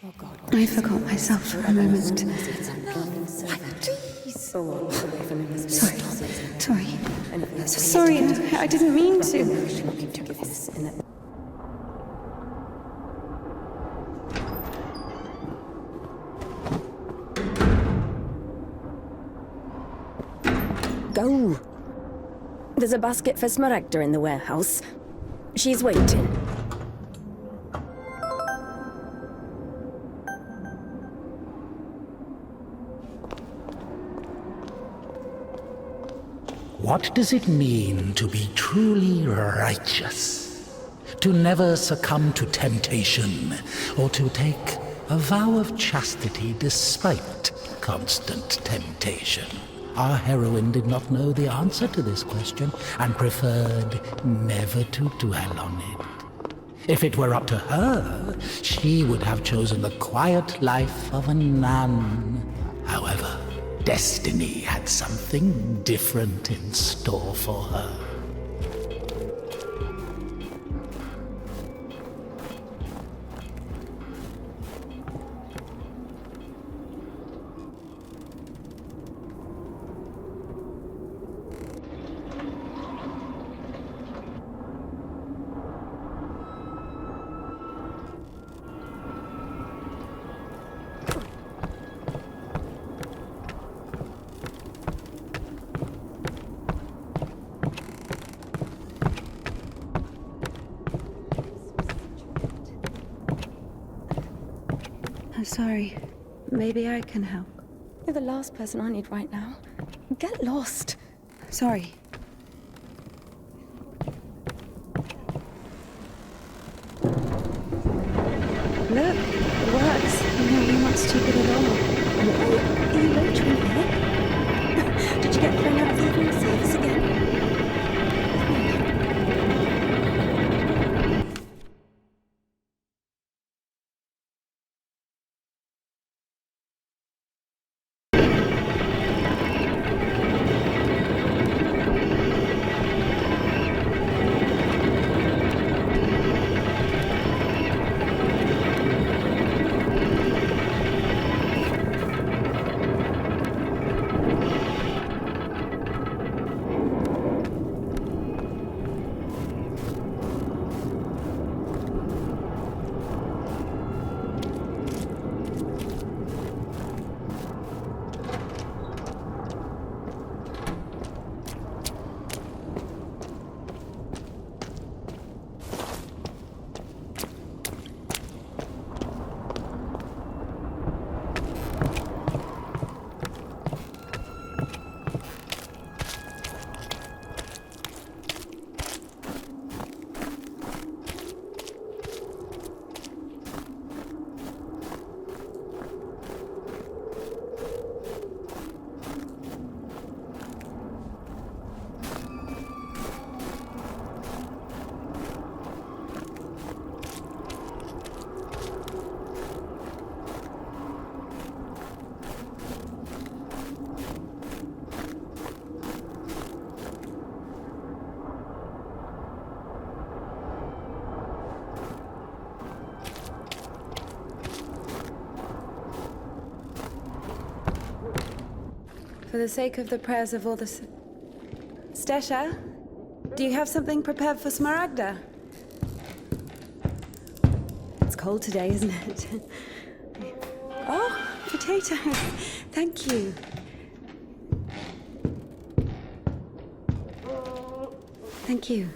I forgot myself for a moment. Sorry, I didn't mean to. Go. There's a basket for Smaragda in the warehouse. She's waiting. What does it mean to be truly righteous? To never succumb to temptation, or to take a vow of chastity despite constant temptation? Our heroine did not know the answer to this question and preferred never to dwell on it. If it were up to her, she would have chosen the quiet life of a nun. However, destiny had something different in store for her. I'm sorry. Maybe I can help. You're the last person I need right now. Get lost. Sorry. Look, it works. You're not stupid at all. Are you lecturing here? Did you get thrown out of the evening service again? For the sake of the prayers of all the... Stesha, do you have something prepared for Smaragda? It's cold today, isn't it? Oh, potatoes. Thank you. Thank you.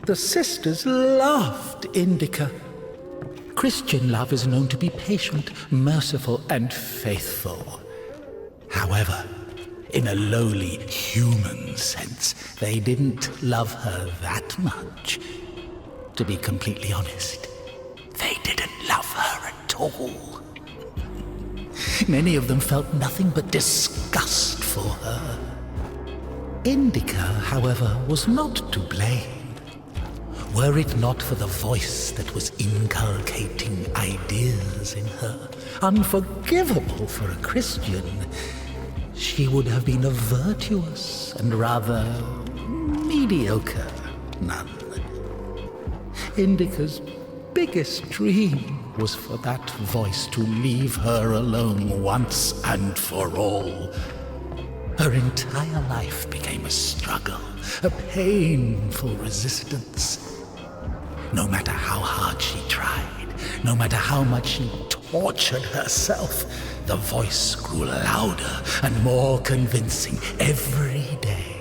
The sisters loved INDIKA. Christian love is known to be patient, merciful, and faithful. However, in a lowly human sense, they didn't love her that much. To be completely honest, they didn't love her at all. Many of them felt nothing but disgust for her. INDIKA, however, was not to blame. Were it not for the voice that was inculcating ideas in her, unforgivable for a Christian, she would have been a virtuous and rather mediocre none. Indika's biggest dream was for that voice to leave her alone once and for all. Her entire life became a struggle, a painful resistance. No matter how hard she tried, no matter how much she tortured herself, the voice grew louder and more convincing every day.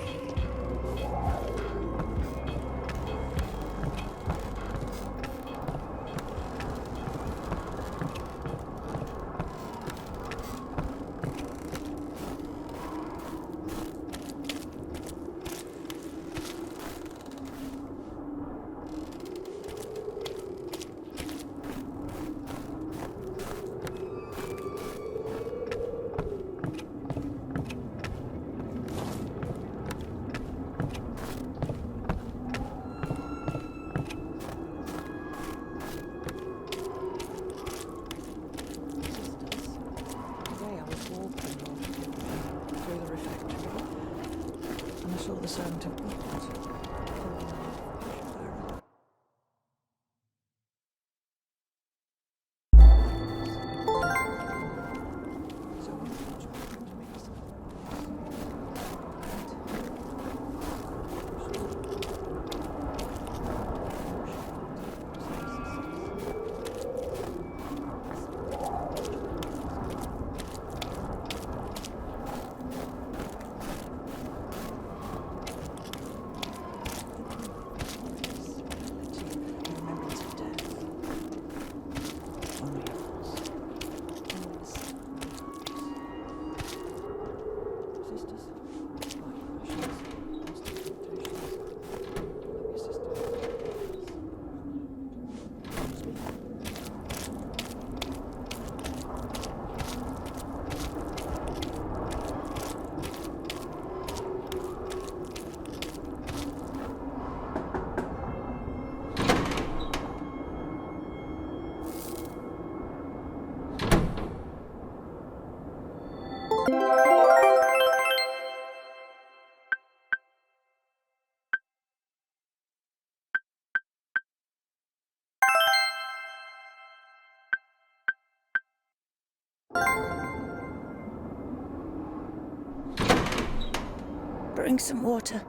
Bring some water.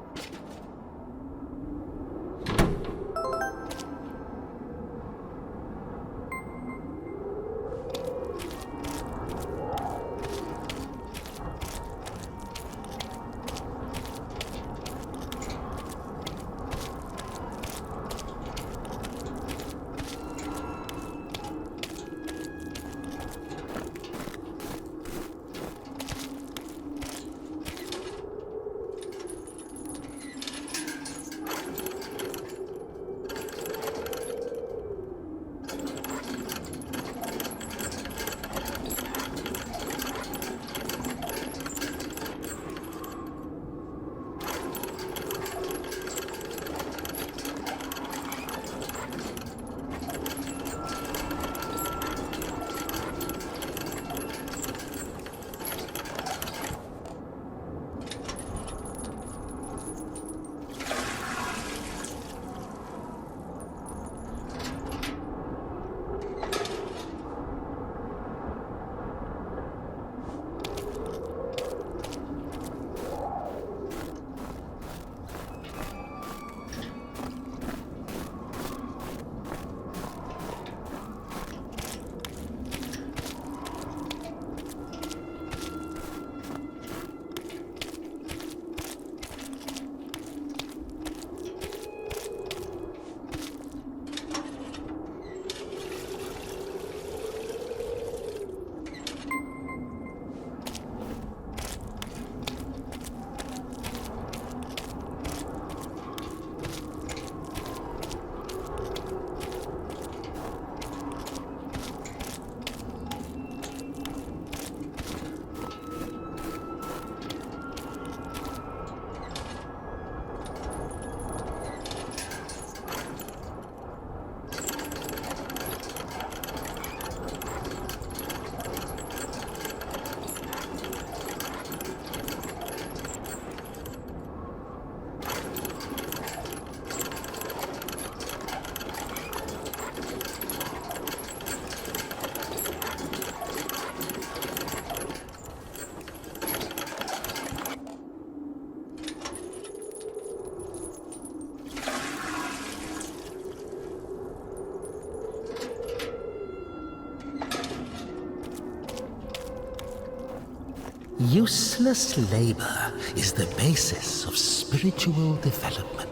Useless labor is the basis of spiritual development.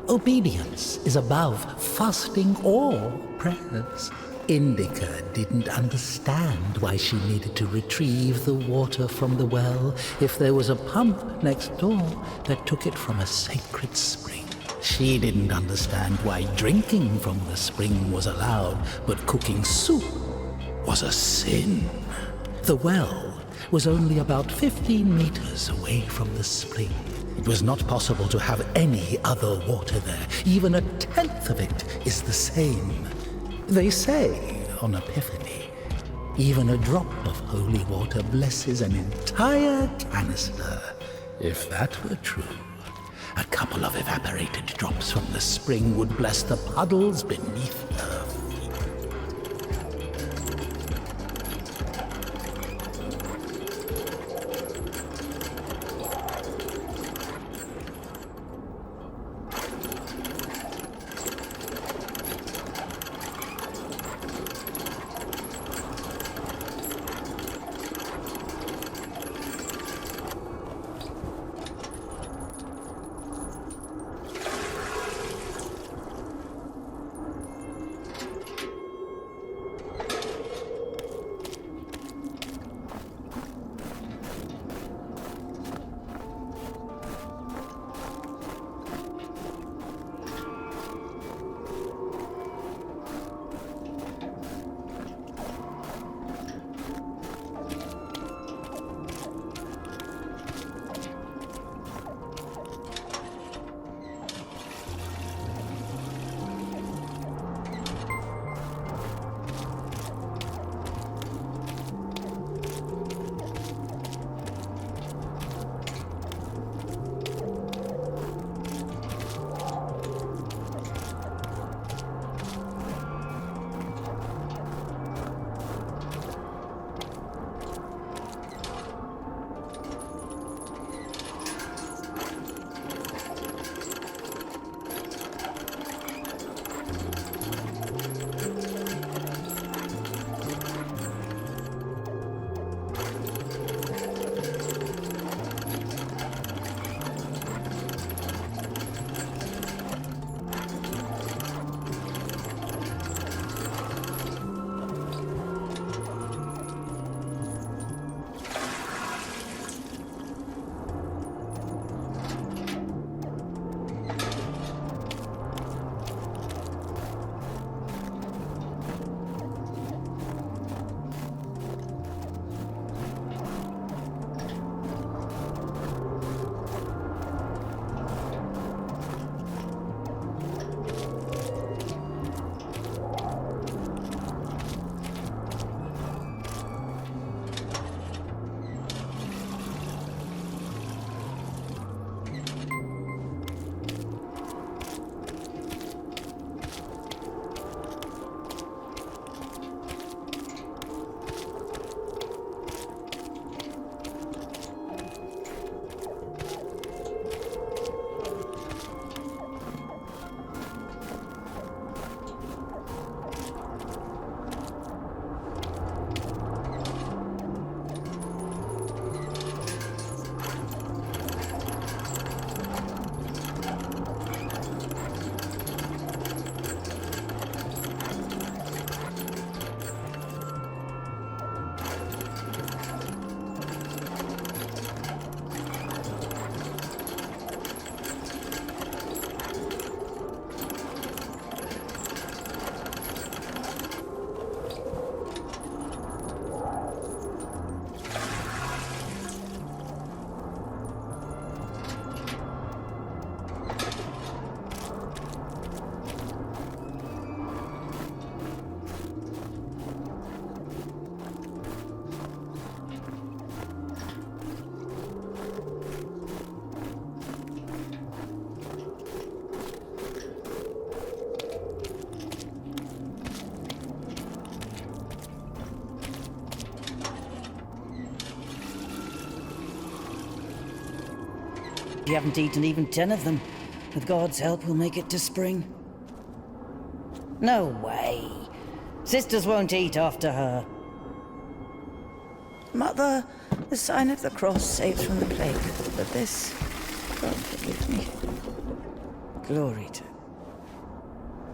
Obedience is above fasting or prayers. INDIKA didn't understand why she needed to retrieve the water from the well if there was a pump next door that took it from a sacred spring. She didn't understand why drinking from the spring was allowed, but cooking soup was a sin. The well was only about 15 meters away from the spring. It was not possible to have any other water there. Even a tenth of it is the same. They say, on Epiphany, even a drop of holy water blesses an entire canister. If that were true, a couple of evaporated drops from the spring would bless the puddles beneath her feet. You haven't eaten even 10 of them. With God's help, we'll make it to spring. No way. Sisters won't eat after her. Mother, the sign of the cross saves from the plague, but this, God forgive me. Glory to...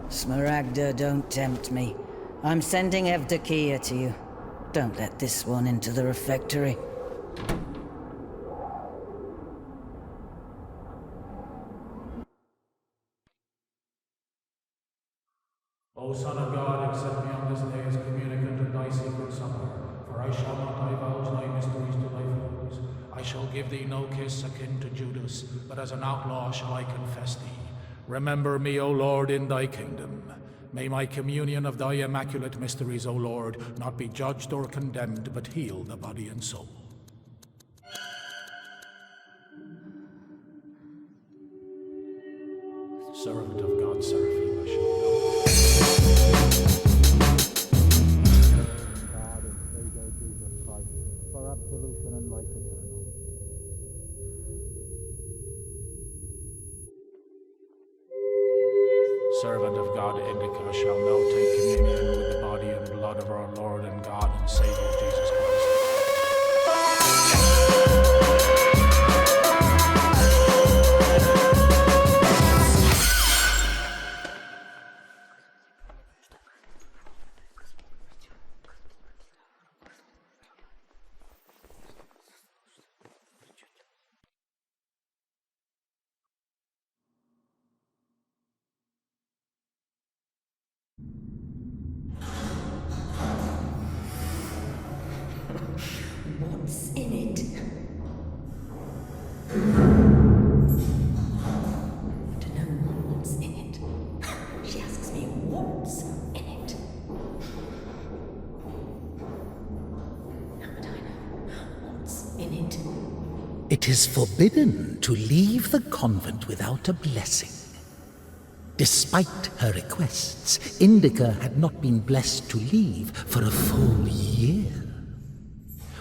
Smaragda, don't tempt me. I'm sending Evdokia to you. Don't let this one into the refectory. O Son of God, accept me on this day as communicant of thy secret supper, for I shall not divulge thy mysteries to thy foes. I shall give thee no kiss akin to Judas, but as an outlaw shall I confess thee. Remember me, O Lord, in thy kingdom. May my communion of thy immaculate mysteries, O Lord, not be judged or condemned, but heal the body and soul. Servant of God, Seraphim, shall God and Savior Jesus Christ, for absolution and life eternal. Servant of God, Indika, shall now take communion with the body and blood of our Lord and God and Savior Jesus Christ. What's in it? To know what's in it. She asks me what's in it. How would I know what's in it? It is forbidden to leave the convent without a blessing. Despite her requests, Indika had not been blessed to leave for a full year.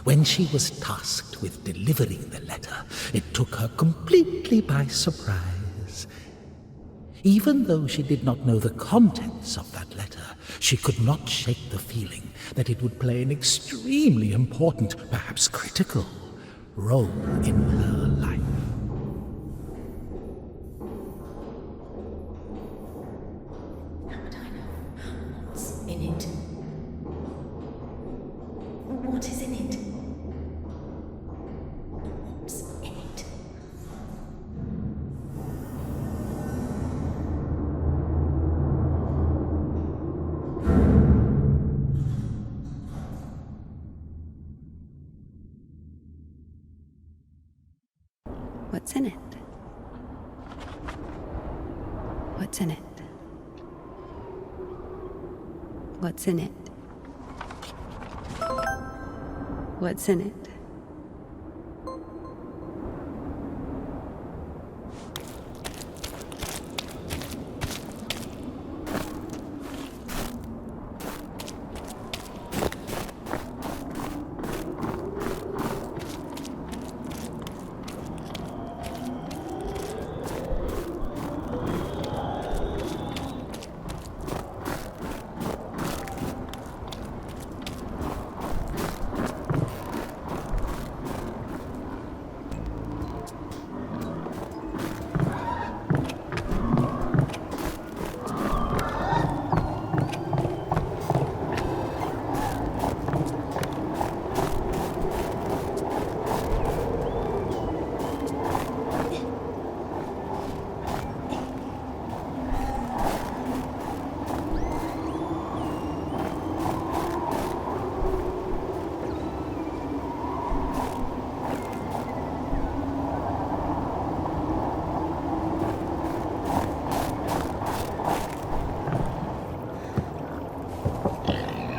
When she was tasked with delivering the letter, it took her completely by surprise. Even though she did not know the contents of that letter, she could not shake the feeling that it would play an extremely important, perhaps critical, role in her life. How would I know what's in it? What is in it? What's in it? What's in it? What's in it? What's in it? What's in it?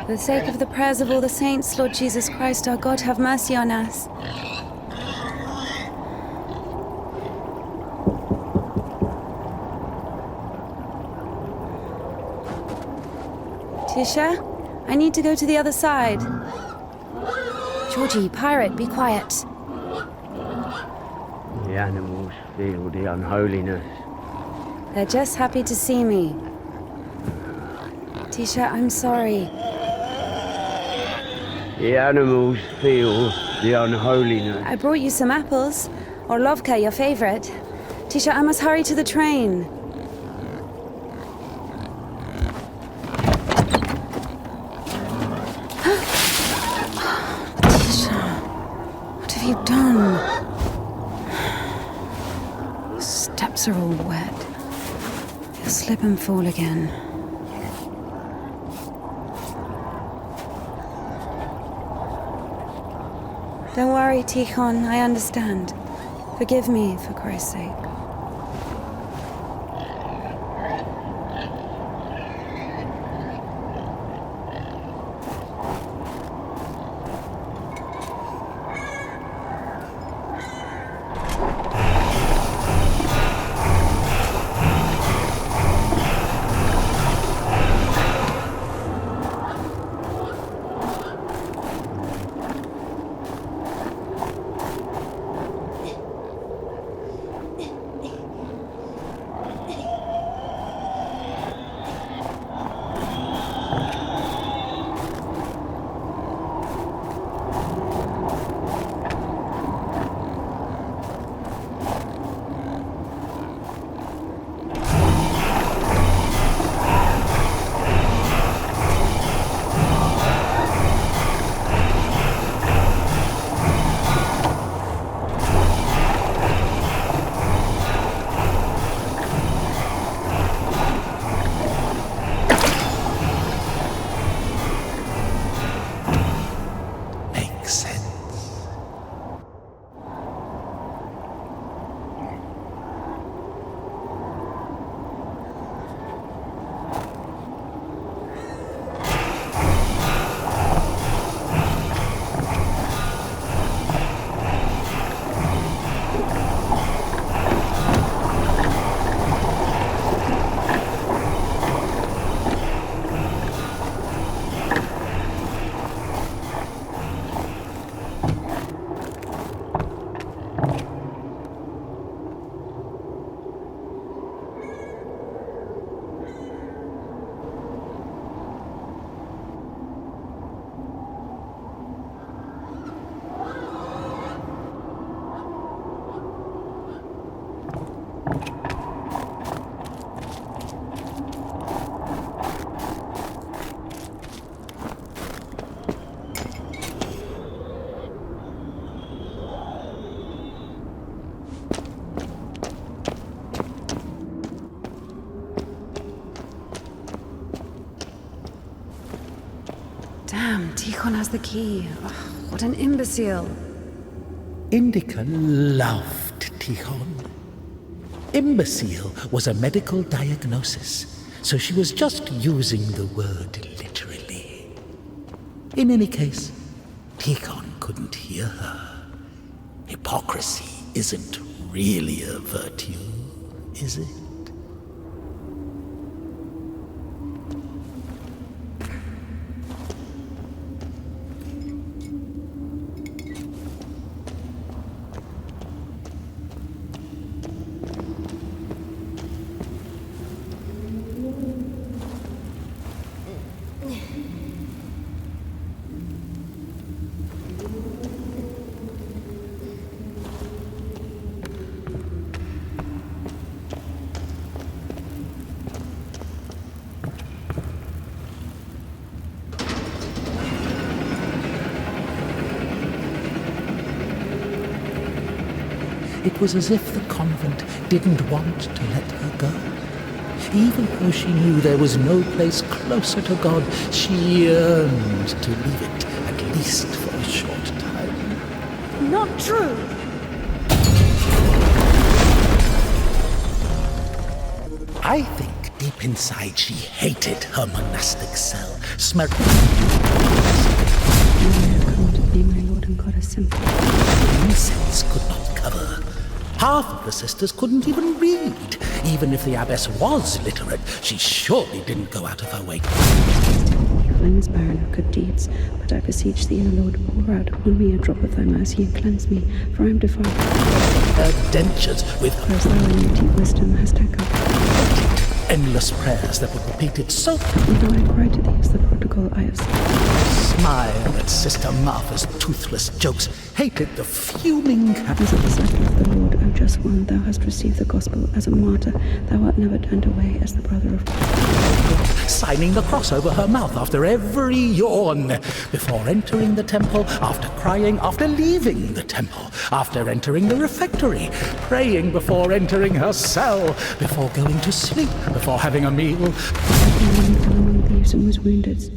For the sake of the prayers of all the saints, Lord Jesus Christ, our God, have mercy on us. Tisha, I need to go to the other side. Georgie, pirate, be quiet. The animals feel the unholiness. They're just happy to see me. Tisha, I'm sorry. The animals feel the unholiness. I brought you some apples. Or Lovka, your favorite. Tisha, I must hurry to the train. Tisha, what have you done? Your steps are all wet. You'll slip and fall again. Don't worry, Tikhon, I understand. Forgive me, for Christ's sake. Damn, Tikhon has the key. Ugh, what an imbecile. INDIKA loved Tikhon. Imbecile was a medical diagnosis, so she was just using the word literally. In any case, Tikhon couldn't hear her. Hypocrisy isn't really a virtue, is it? It was as if the convent didn't want to let her go. Even though she knew there was no place closer to God, she yearned to leave it, at least for a short time. Not true! I think deep inside she hated her monastic cell, Come to be my lord and goddess simply. Incense could not cover. Half of the sisters couldn't even read. Even if the abbess was literate, she surely didn't go out of her way. Your flame is barren of good deeds, but I beseech thee, O Lord, pour out upon me a drop of thy mercy and cleanse me, for I am defiled. Her dentures with For as thou in your deep wisdom hast echoed. endless prayers that would repeat it so... And though I cry to thee as the prodigal I have seen. Smile at Sister Martha's toothless jokes, hated the fuming... As a disciple of the Lord, O just one, thou hast received the gospel as a martyr. Thou art never turned away as the brother of God. Signing the cross over her mouth after every yawn, before entering the temple, after crying, after leaving the temple, after entering the refectory, praying before entering her cell, before going to sleep, before having a meal. He fell among thieves and was wounded.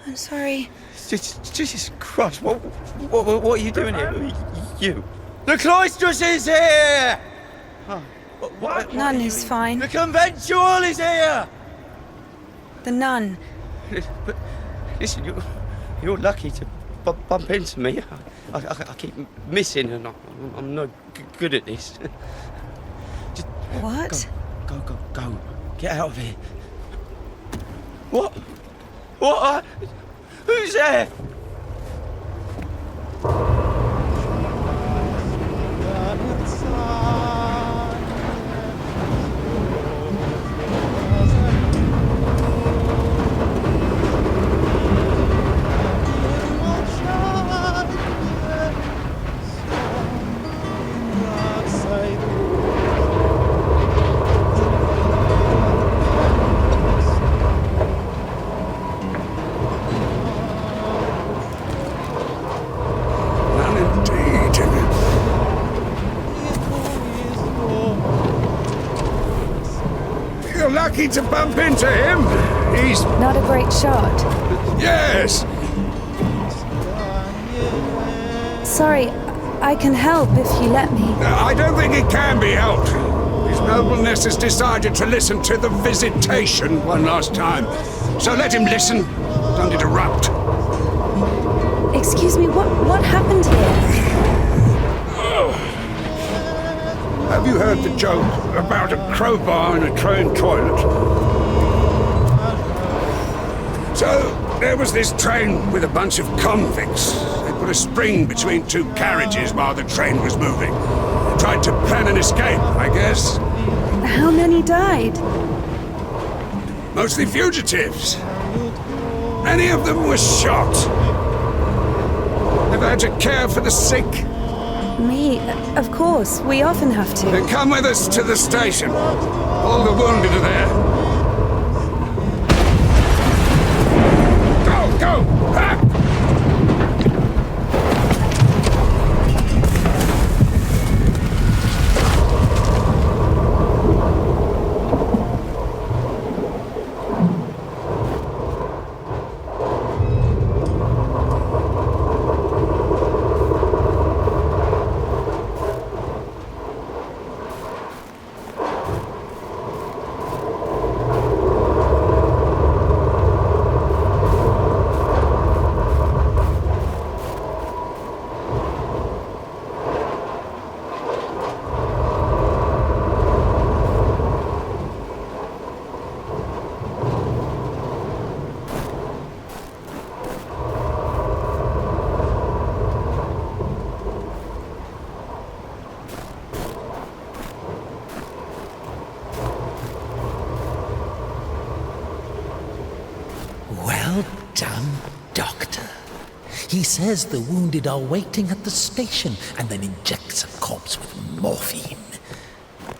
I'm sorry. Jesus Christ, what are you doing here? You. The cloistress is here! What? Nun is fine. The conventual is here! The nun. But listen, you're lucky to bump into me. I keep missing and I'm not good at this. Just What? Go. Get out of here. What? Who's there? Lucky to bump into him. He's... Not a great shot. Yes! Sorry, I can help if you let me. I don't think it can be helped. His nobleness has decided to listen to the visitation one last time. So let him listen. Don't interrupt. Excuse me, what happened here? Have you heard the joke about a crowbar in a train toilet? So, there was this train with a bunch of convicts. They put a spring between two carriages while the train was moving. They tried to plan an escape, I guess. How many died? Mostly fugitives. Many of them were shot. Have had to care for the sick. Me? Of course. We often have to. Then come with us to the station. All the wounded are there. Go! Ha! Well done, Doctor. He says the wounded are waiting at the station and then injects a corpse with morphine.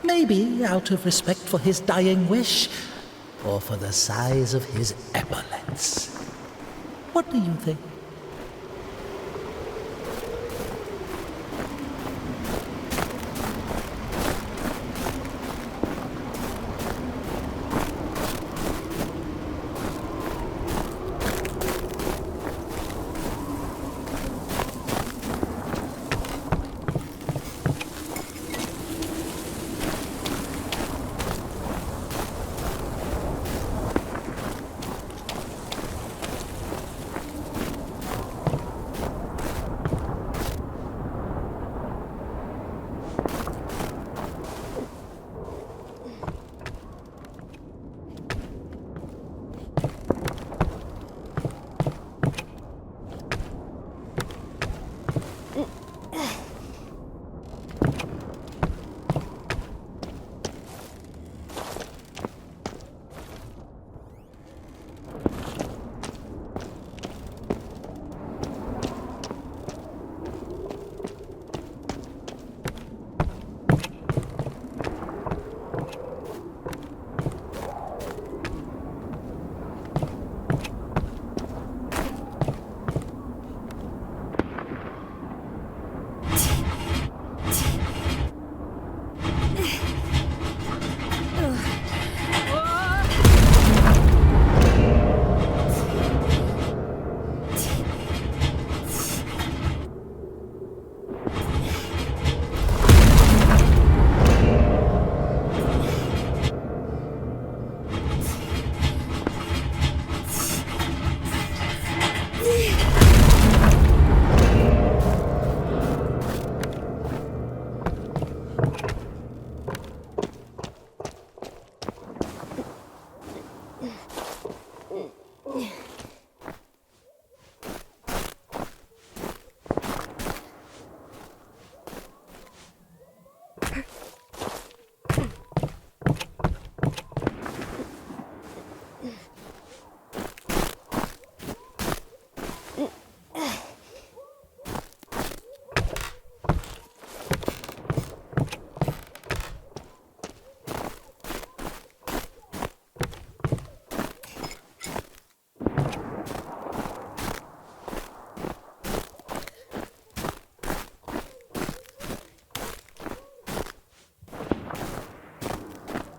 Maybe out of respect for his dying wish, or for the size of his epaulets. What do you think?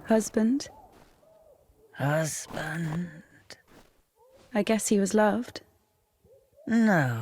Husband? Husband? I guess he was loved. No.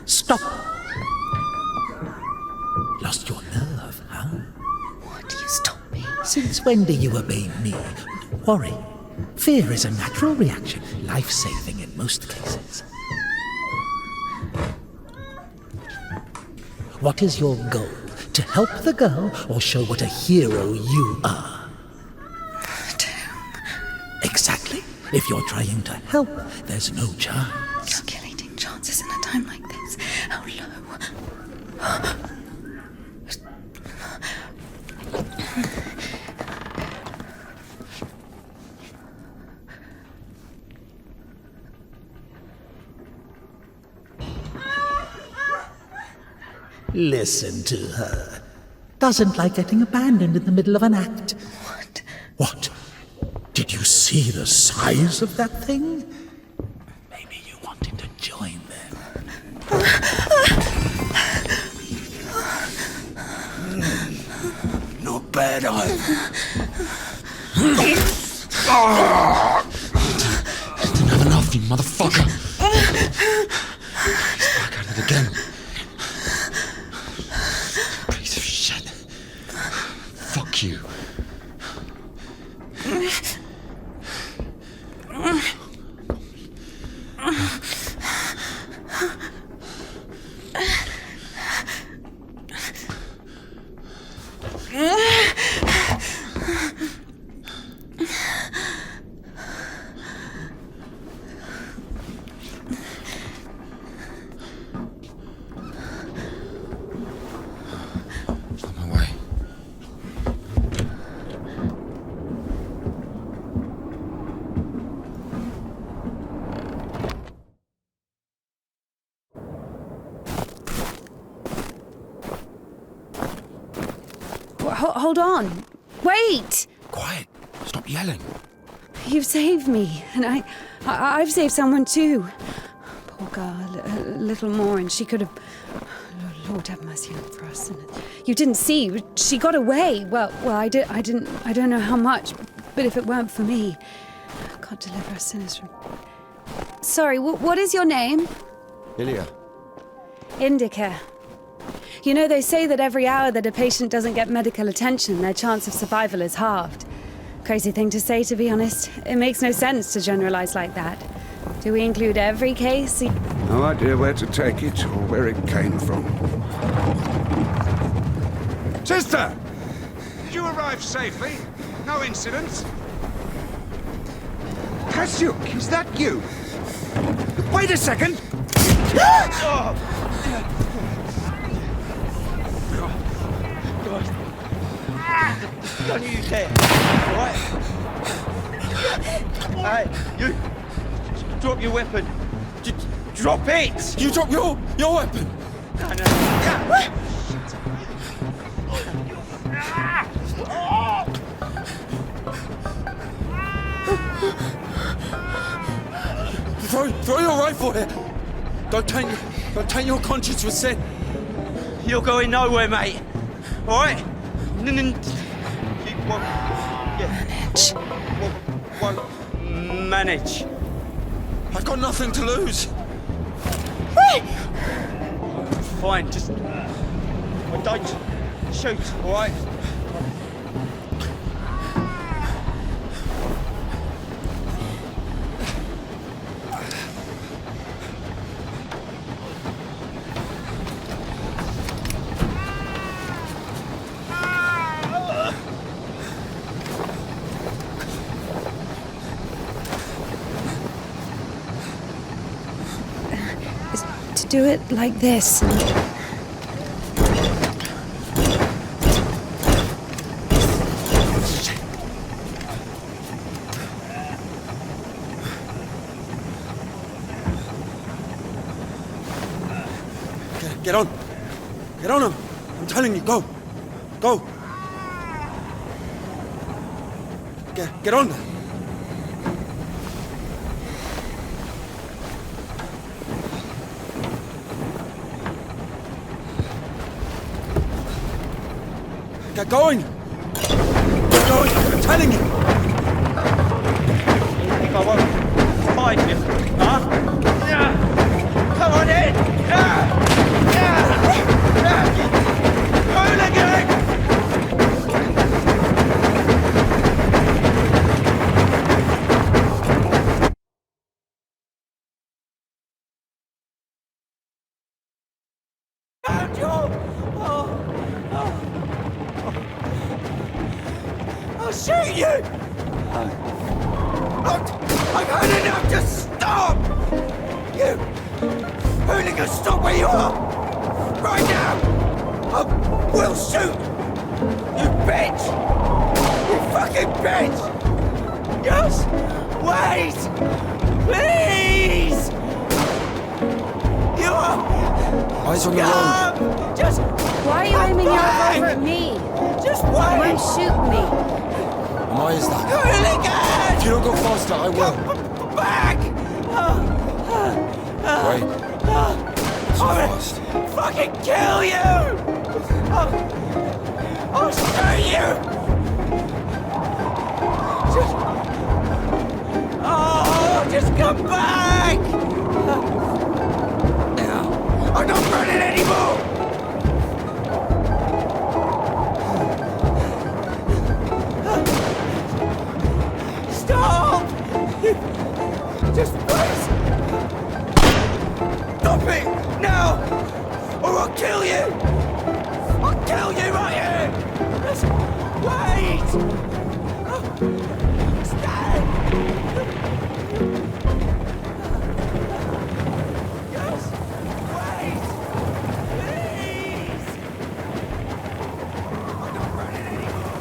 Stop! Lost your nerve, huh? Why do you stop me? Since when do you obey me? Don't worry. Fear is a natural reaction, life-saving in most cases. What is your goal? To help the girl or show what a hero you are? Exactly. If you're trying to help, there's no chance. Calculating chances in a time like this. How low Listen to her. Doesn't like getting abandoned in the middle of an act. What? What? Did you see the size of that thing? Maybe you wanted to join them. Not bad either. Didn't have enough, you motherfucker. He's back at it again. Piece of shit. Fuck you. On my way. Hold on. Wait! Quiet. Stop yelling. You've saved me, and I've saved someone too. Poor girl, a little more, and she could have. Lord have mercy on us. And you didn't see. She got away. Well, I didn't. I don't know how much, but if it weren't for me, God deliver us sinners from. Sorry. What is your name? Ilia. INDIKA. You know, they say that every hour that a patient doesn't get medical attention, their chance of survival is halved. Crazy thing to say, to be honest. It makes no sense to generalize like that. Do we include every case? No idea where to take it or where it came from. Sister! Did you arrive safely? No incidents? Kasyuk, is that you? Wait a second! Don't you dare! Alright? Hey, you! Drop your weapon! Drop it! You drop your weapon! No. Throw your rifle here! Don't taint your conscience with sin! You're going nowhere, mate! Alright? Manage. I've got nothing to lose. Fine, just don't shoot, all right? Do it like this. Get on. Get on him. I'm telling you, go. Go. Get on. Get going! Get going! I'm telling you! You think I won't find you, huh? Yeah! Come on in! Yeah! Yeah! Yeah! Hooligan! I'll shoot you! I've had enough to stop! You! Hooligan, stop where you are! right now! I will shoot! You bitch! You fucking bitch! Just wait! Please! You are... Eyes on the road. Just... Why are you aiming your revolver at me? Just You wait! won't shoot me. Why is that? Hooligan! If you don't go faster, I will. Back! Wait. Too fast. Fucking kill you! I'll shoot you! Just come back! I'm not running anymore! Stop! Just please! Stop it! Now! Or I'll kill you! I'll kill you right here! Just wait! Stand! Just wait! Please! I'm not running anymore!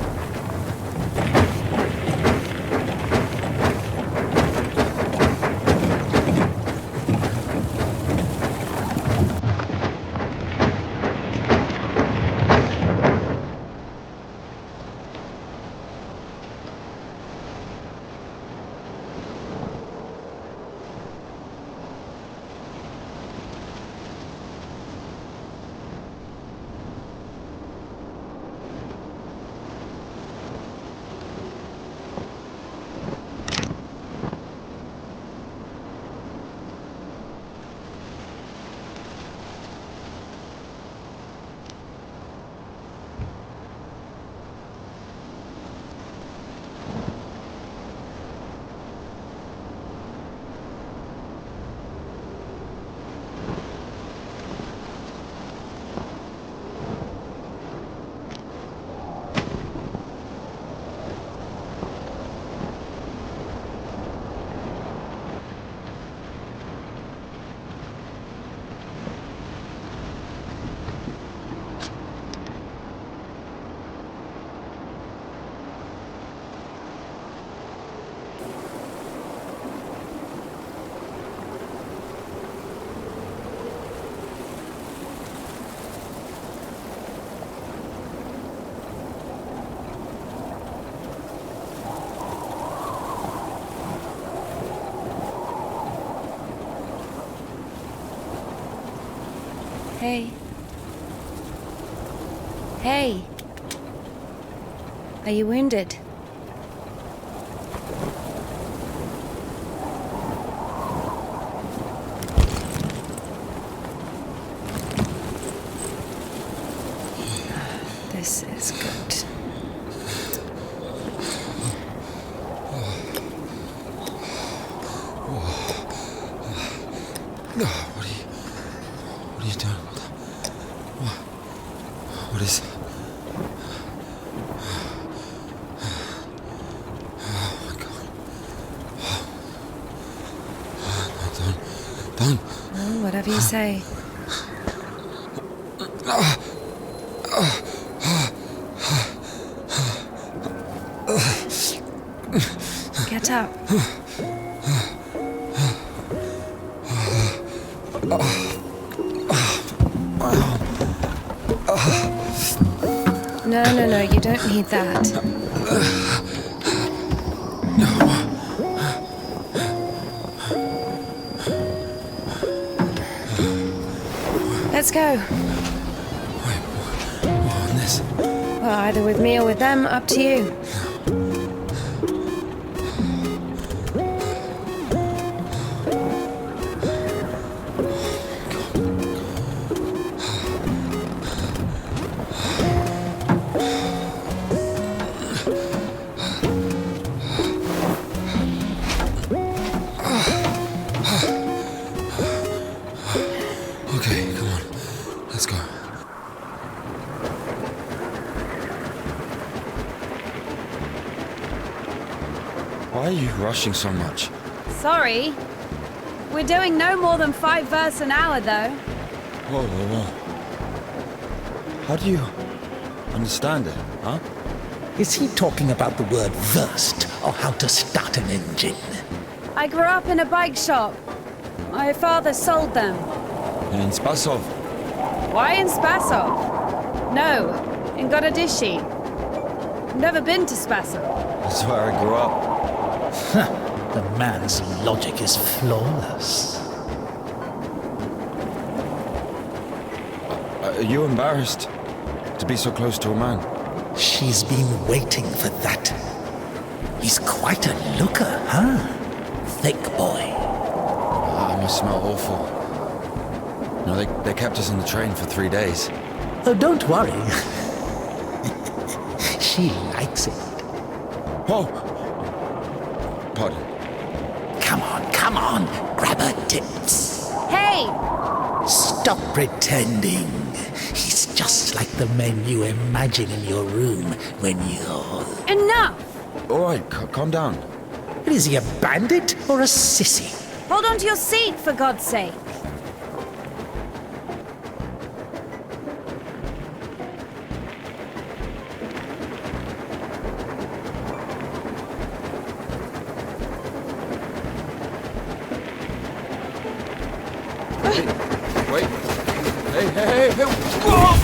Hey. Hey. Are you wounded? This is good. What are you doing? What is it? Oh my God. No, don't. Oh, whatever you say. Get up. No, you don't need that. Let's go. Wait, what on this? Well, either with me or with them, up to you. Okay, come on. Let's go. Why are you rushing so much? Sorry. We're doing no more than 5 verse an hour, though. Whoa. How do you understand it, huh? Is he talking about the word versed or how to start an engine? I grew up in a bike shop. My father sold them. In Spasov. Why in Spasov? No, in Gorodishi. Never been to Spasov. That's where I grew up. The man's logic is flawless. Are you embarrassed to be so close to a man? She's been waiting for that. He's quite a looker, huh? Thick boy. I must smell awful. No, they kept us in the train for 3 days. Oh, don't worry. She likes it. Oh! Pardon. Come on, grab her tits. Hey! Stop pretending. He's just like the men you imagine in your room when you're... Enough! All right, calm down. Is he a bandit or a sissy? Hold on to your seat, for God's sake. Wait. Hey. Whoa!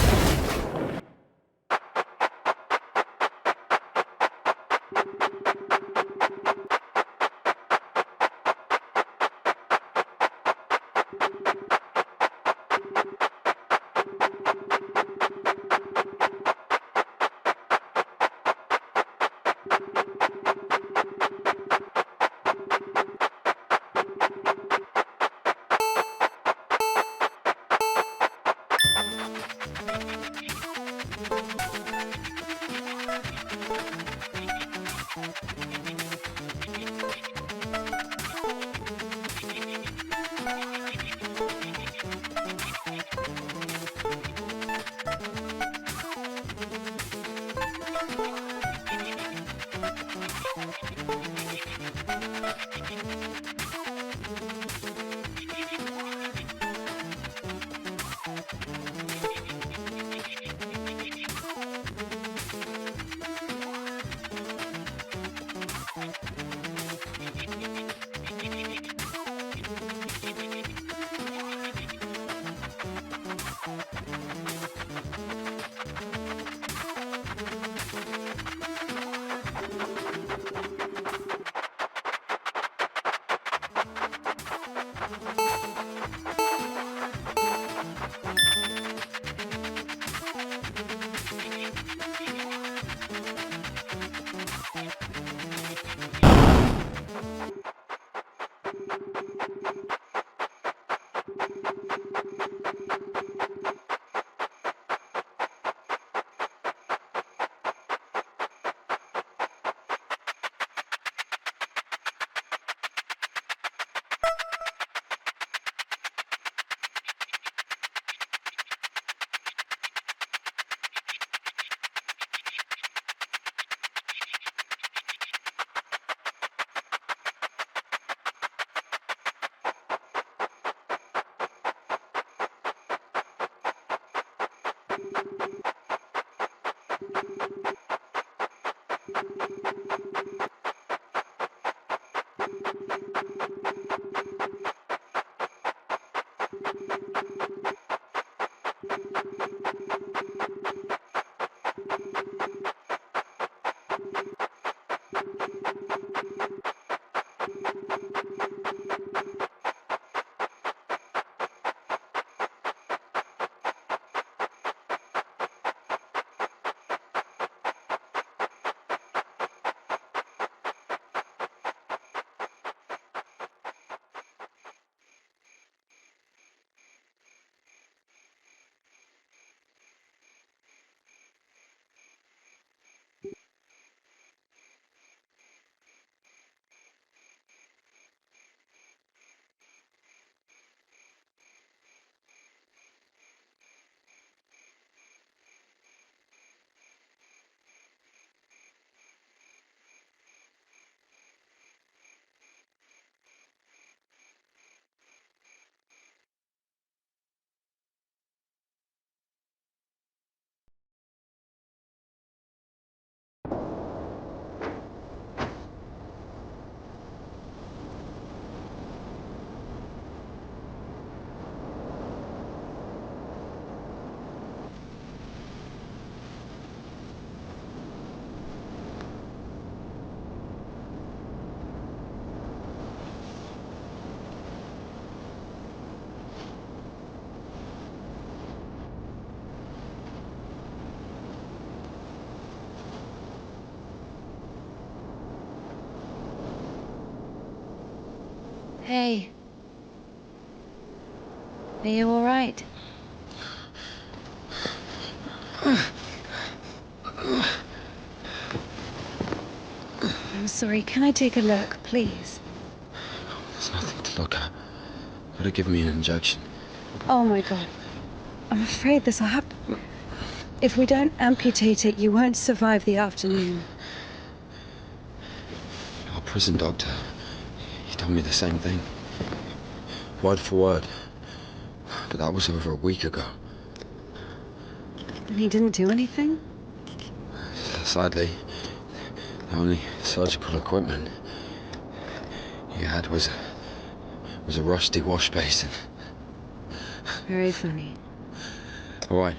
Hey. Are you all right? I'm sorry, can I take a look, please? There's nothing to look at. Gotta give me an injection. Oh my god. I'm afraid this will happen. If we don't amputate it, you won't survive the afternoon. Our prison doctor, he told me the same thing. Word for word. But that was over a week ago. And he didn't do anything? Sadly, the only surgical equipment he had was a rusty wash basin. Very funny. All right.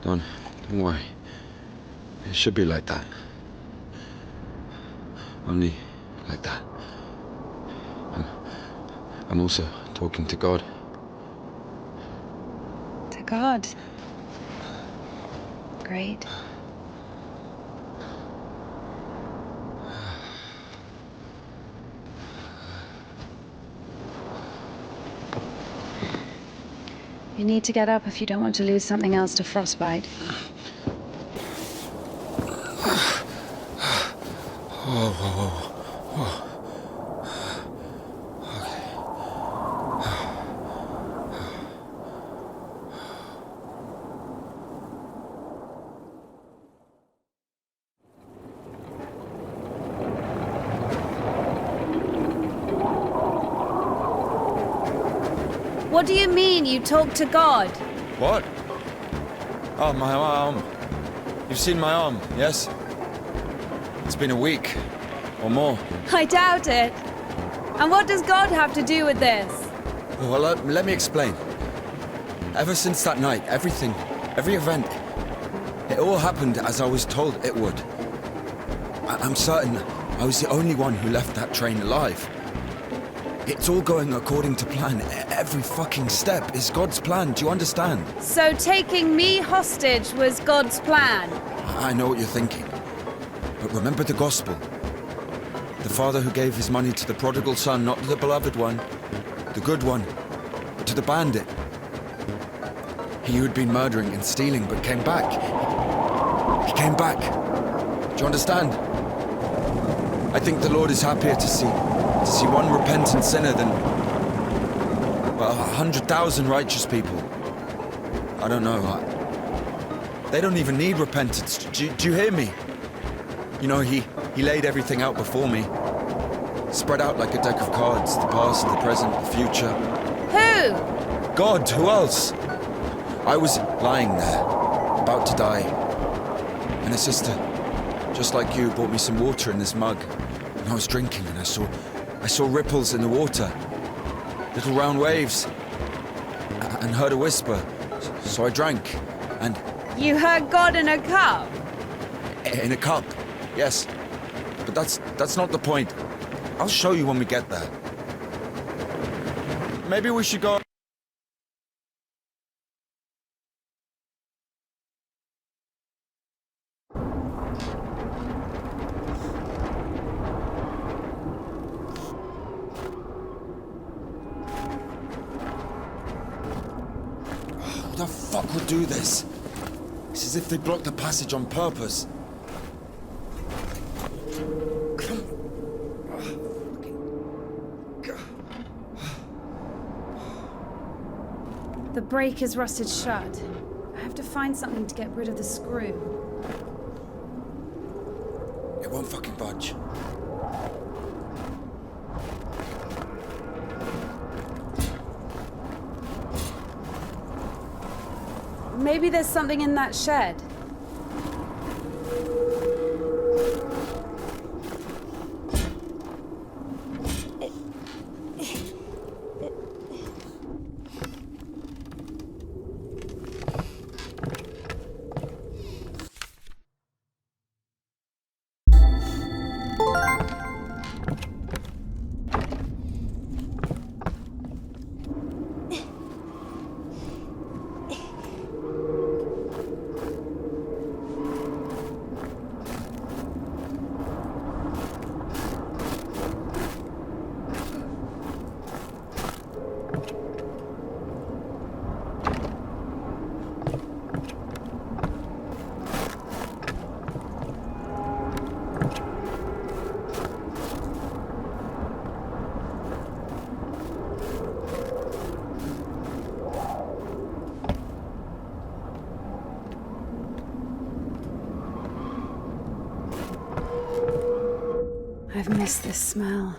Don't worry. It should be like that. Only like that. I'm also talking to God. To God. Great. You need to get up if you don't want to lose something else to frostbite. Whoa. What do you mean, you talk to God? What? Oh, my arm. You've seen my arm, yes? It's been a week. Or more. I doubt it. And what does God have to do with this? Well, let me explain. Ever since that night, everything, every event, it all happened as I was told it would. I'm certain I was the only one who left that train alive. It's all going according to plan. Every fucking step is God's plan, do you understand? So taking me hostage was God's plan? I know what you're thinking. But remember the gospel. The father who gave his money to the prodigal son, not to the beloved one, the good one, but to the bandit. He who had been murdering and stealing but came back. He came back. Do you understand? I think the Lord is happier to see one repentant sinner than, well, 100,000 righteous people. I don't know. They don't even need repentance. Do you hear me? You know, he laid everything out before me. Spread out like a deck of cards. The past, the present, the future. Who? God, who else? I was lying there, about to die. And a sister, just like you, brought me some water in this mug. And I was drinking and I saw ripples in the water. Little round waves. And heard a whisper. So I drank. And... You heard God in a cup? In a cup, yes. But that's not the point. I'll show you when we get there. Maybe we should go... Who the fuck would do this? It's as if they blocked the passage on purpose. The brake is rusted shut. I have to find something to get rid of the screw. It won't fucking budge. Maybe there's something in that shed. I've missed this smell.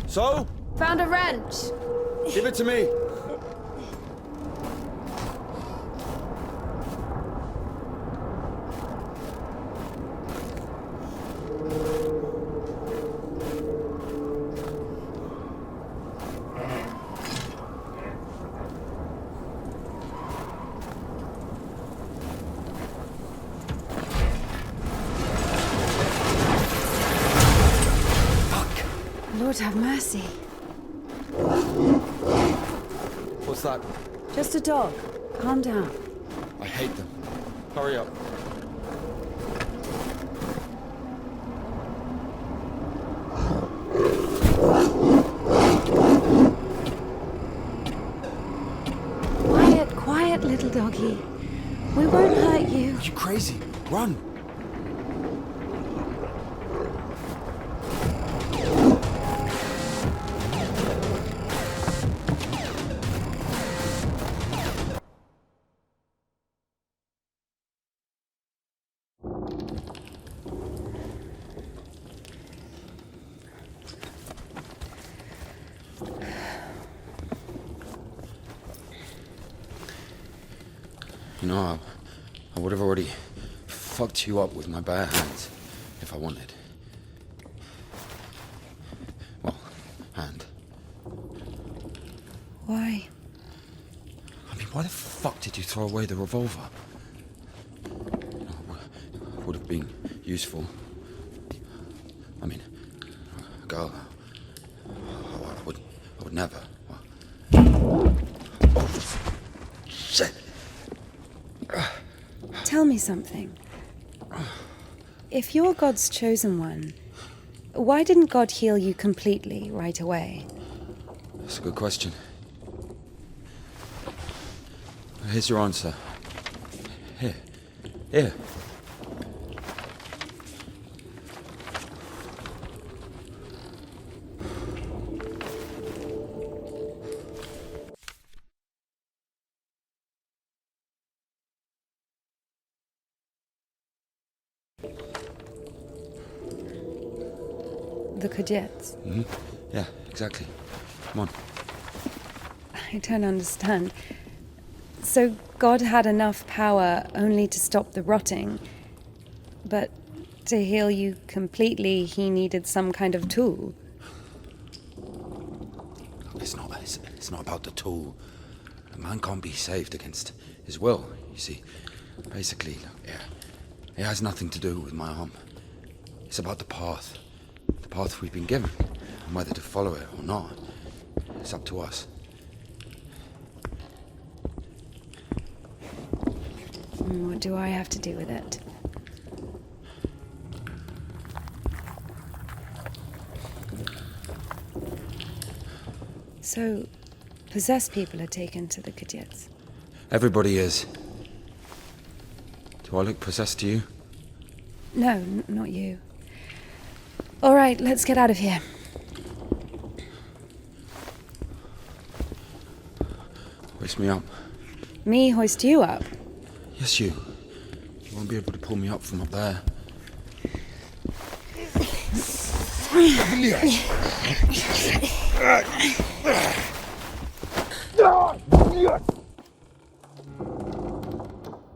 So? Found a wrench. Give it to me. Lord have mercy. What's that? Just a dog. Calm down. I hate them. Hurry up. Quiet, quiet, little doggy. We won't hurt you. Are you crazy? Run! You know, I would have already fucked you up with my bare hands if I wanted. Well, hand. Why? I mean, why the fuck did you throw away the revolver? It would have been useful. I mean, a girl. I would never. Oh, shit. Tell me something. If you're God's chosen one, why didn't God heal you completely right away? That's a good question. Here's your answer. Here. The Kudets. Mm-hmm. Yeah, exactly. Come on. I don't understand. So God had enough power only to stop the rotting, but to heal you completely, he needed some kind of tool. It's not about the tool. A man can't be saved against his will, you see. Basically, it has nothing to do with my arm. It's about the path. The path we've been given. And whether to follow it or not, it's up to us. What do I have to do with it? So, possessed people are taken to the Kudets. Everybody is. Do I look possessed to you? No, not you. All right, let's get out of here. Hoist me up. Me hoist you up? Yes, you. You won't be able to pull me up from up there.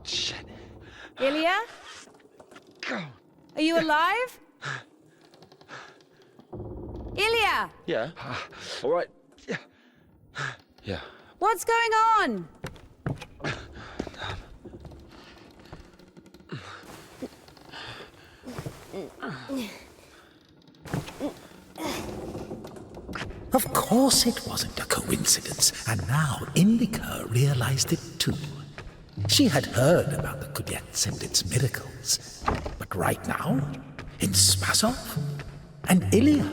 Shit. Ilia? Are you alive? Ilia! Yeah. All right. Yeah. Yeah. What's going on? Of course it wasn't a coincidence, and now INDIKA realized it too. She had heard about the Kudets and its miracles, but right now, in Spasov and Ilia,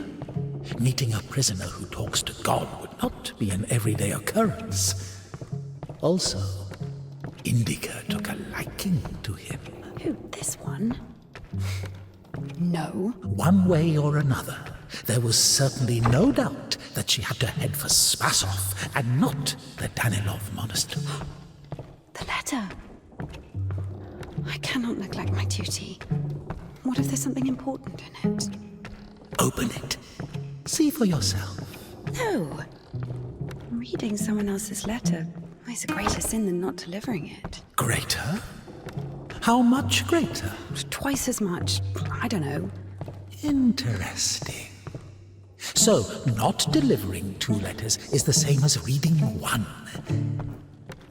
meeting a prisoner who talks to God would not be an everyday occurrence. Also, INDIKA took a liking to him. Who, this one? No. One way or another, there was certainly no doubt that she had to head for Spasov and not the Danilov Monastery. The letter. I cannot neglect my duty. What if there's something important in it? Open it. See for yourself. No. Reading someone else's letter is a greater sin than not delivering it. Greater? How much greater? Twice as much. I don't know. Interesting. So, not delivering 2 letters is the same as reading 1.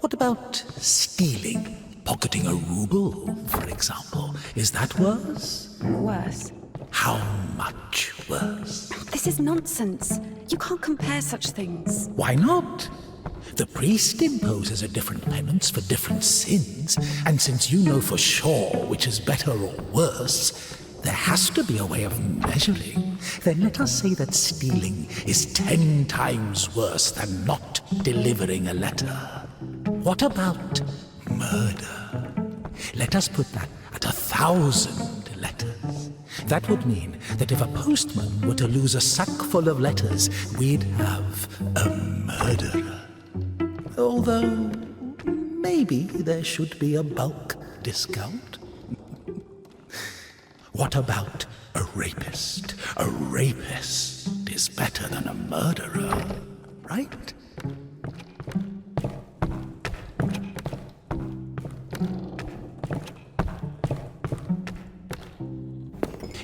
What about stealing? Pocketing a ruble, for example. Is that worse? Worse. How much worse? This is nonsense. You can't compare such things. Why not? The priest imposes a different penance for different sins, and since you know for sure which is better or worse, there has to be a way of measuring. Then let us say that stealing is 10 times worse than not delivering a letter. What about murder? Let us put that at 1,000 letters. That would mean that if a postman were to lose a sack full of letters, we'd have a murderer. Although, maybe there should be a bulk discount. What about a rapist? A rapist is better than a murderer, right?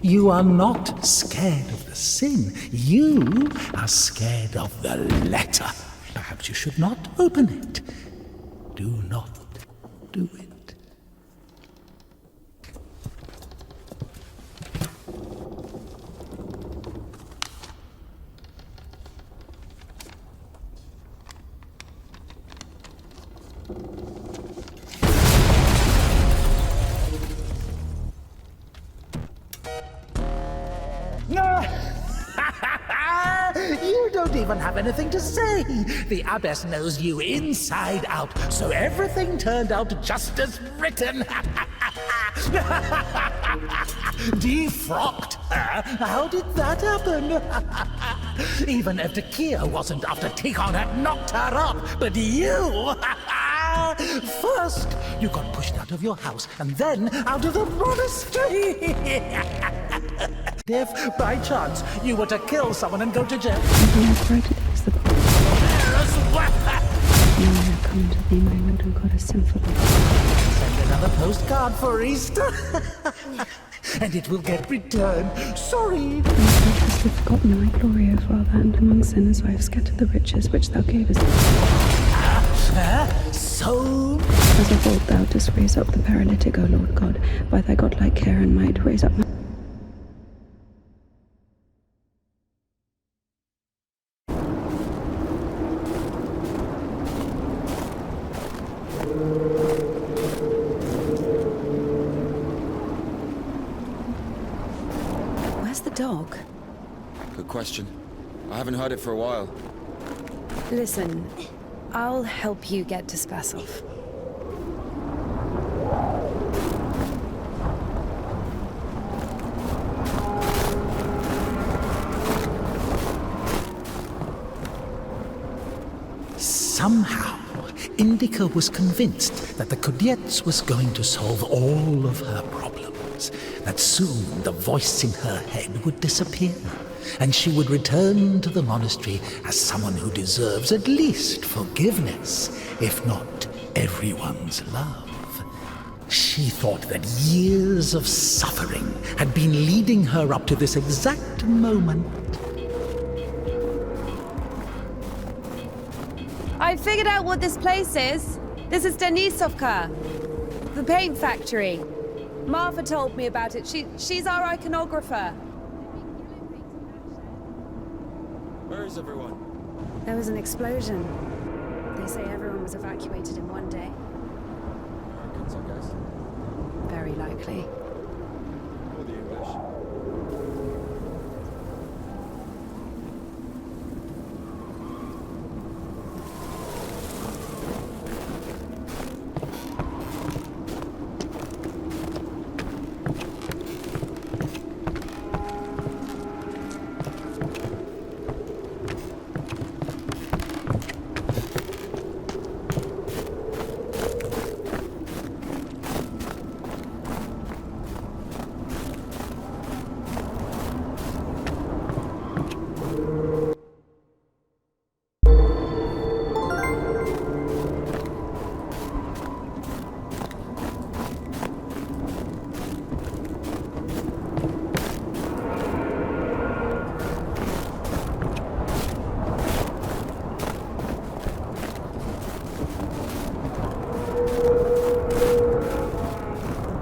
You are not scared of the sin. You are scared of the letter. Perhaps you should not open it. Do not do it. You don't even have anything to say. The abbess knows you inside out, so everything turned out just as written. Defrocked her? How did that happen? Even if Kia wasn't after Tikhon had knocked her up, but you... First, you got pushed out of your house, and then out of the monastery. If, by chance, you were to kill someone and go to jail... I tried to fix the problem. Now I have come into the moment and got a sinful... Send another postcard for Easter. And it will get returned. Sorry. Thou hast forgotten thy glory, O Father, and among sinners I have scattered the riches which thou gavest. So... As of old thou dost raise up the paralytic, O Lord God, by thy godlike care and might raise up... Where's the dog? Good question. I haven't heard it for a while. Listen, I'll help you get to Spasov. Somehow, INDIKA was convinced that the Kudets was going to solve all of her problems, that soon the voice in her head would disappear, and she would return to the monastery as someone who deserves at least forgiveness, if not everyone's love. She thought that years of suffering had been leading her up to this exact moment. I figured out what this place is. This is Denisovka, the paint factory. Martha told me about it. She's our iconographer. Where is everyone? There was an explosion. They say everyone was evacuated in one day. Americans, I guess. Very likely. Or the English.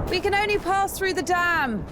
We can only pass through the dam.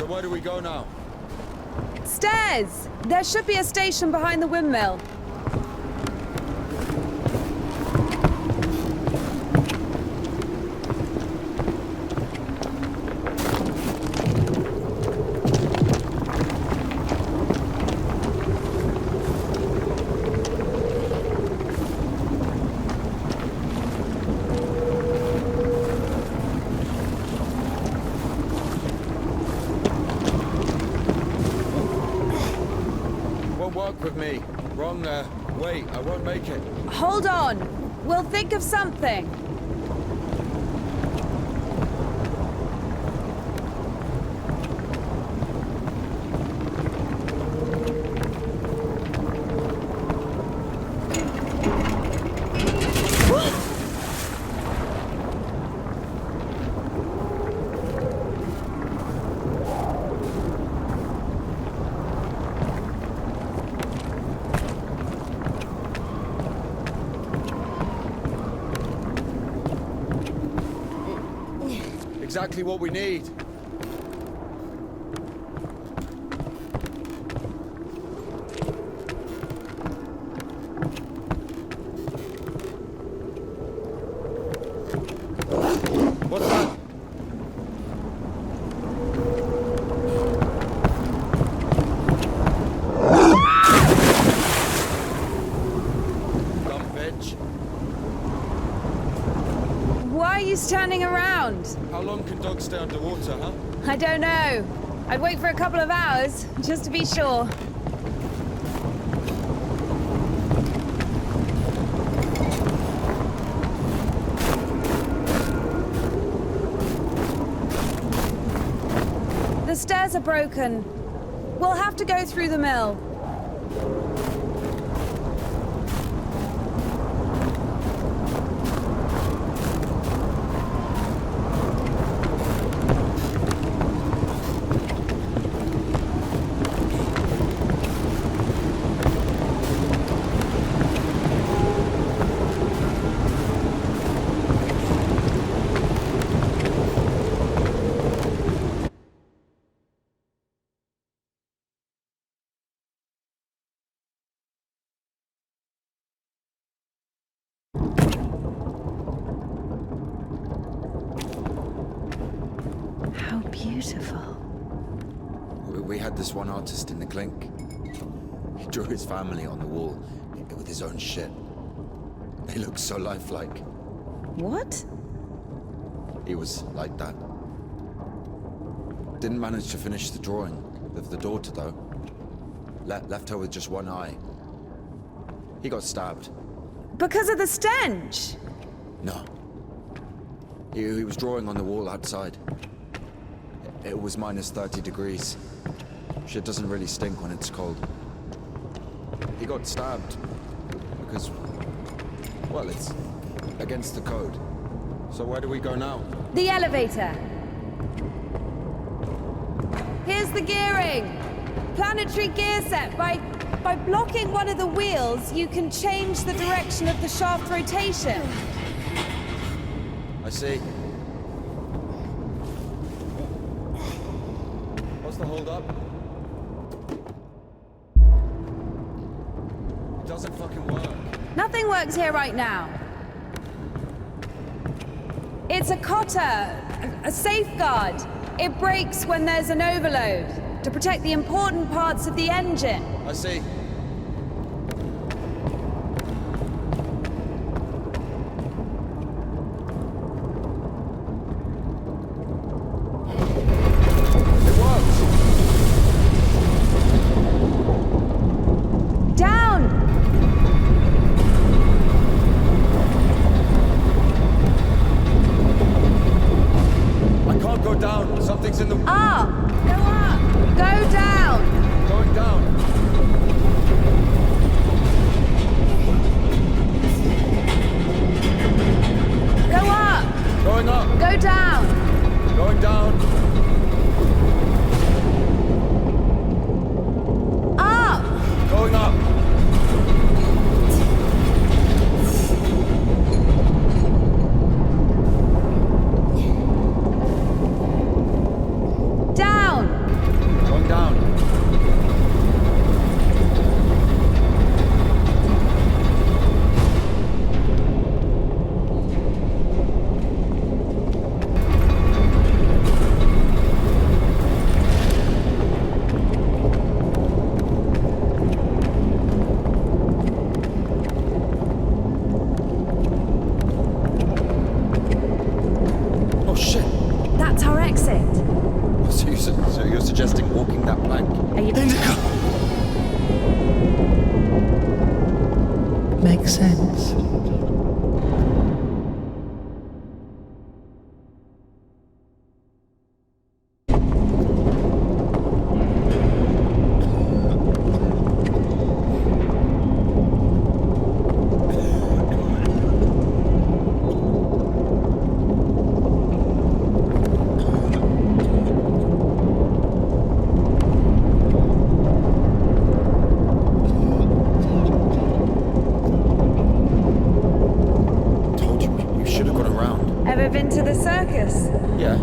Where do we go now? Stairs! There should be a station behind the windmill. with me. Wrong, way. I won't make it. Hold on. We'll think of something. Exactly what we need. What's that? Dumb bitch. Why are you standing around? How long can dogs stay underwater, huh? I don't know. I'd wait for a couple of hours, just to be sure. The stairs are broken. We'll have to go through the mill. How beautiful. We had this one artist in the clink. He drew his family on the wall with his own shit. They look so lifelike. What? He was like that. Didn't manage to finish the drawing of the daughter, though. Left her with just one eye. He got stabbed. Because of the stench? No. He was drawing on the wall outside. It was minus 30 degrees. Shit doesn't really stink when it's cold. He got stabbed because, well, it's against the code. So where do we go now? The elevator. Here's the gearing. Planetary gear set. By blocking one of the wheels, you can change the direction of the shaft rotation. I see. What's the hold up? It doesn't fucking work. Nothing works here right now. It's a cotter, a safeguard. It breaks when there's an overload to protect the important parts of the engine. I see. So you're suggesting walking that plank? Are you... INDIKA! makes sense. Ever been to the circus? Yeah.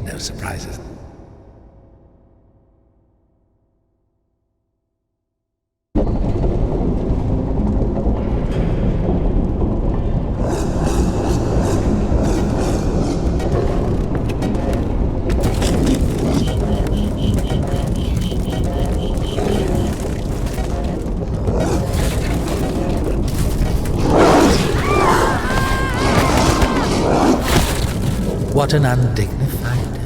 No surprises. What an undignified death.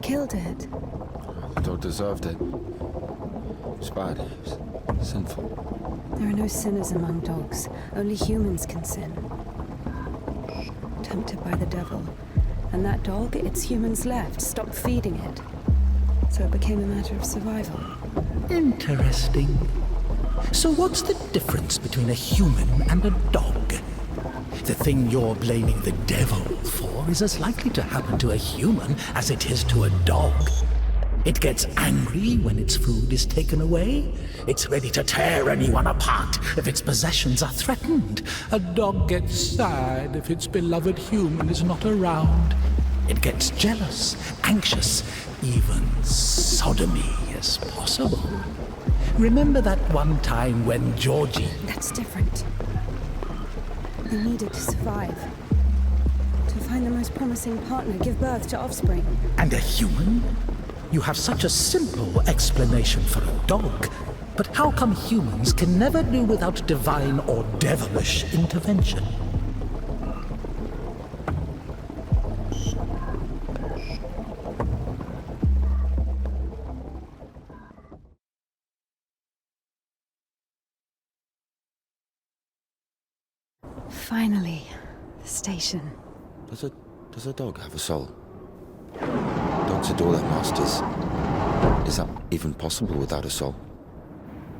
Killed it. The dog deserved it. It's bad. It was sinful. There are no sinners among dogs. Only humans can sin. Tempted by the devil. And that dog, its humans left, stopped feeding it. So it became a matter of survival. Interesting. So what's the difference between a human and a dog? The thing you're blaming the devil for is as likely to happen to a human as it is to a dog. It gets angry when its food is taken away. It's ready to tear anyone apart if its possessions are threatened. A dog gets sad if its beloved human is not around. It gets jealous, anxious, even sodomy is possible. Remember that one time when Georgie... That's different. They needed to survive. To find the most promising partner, give birth to offspring. And a human? You have such a simple explanation for a dog. But how come humans can never do without divine or devilish intervention? Finally, the station. Does a dog have a soul? Dogs adore their masters. Is that even possible without a soul?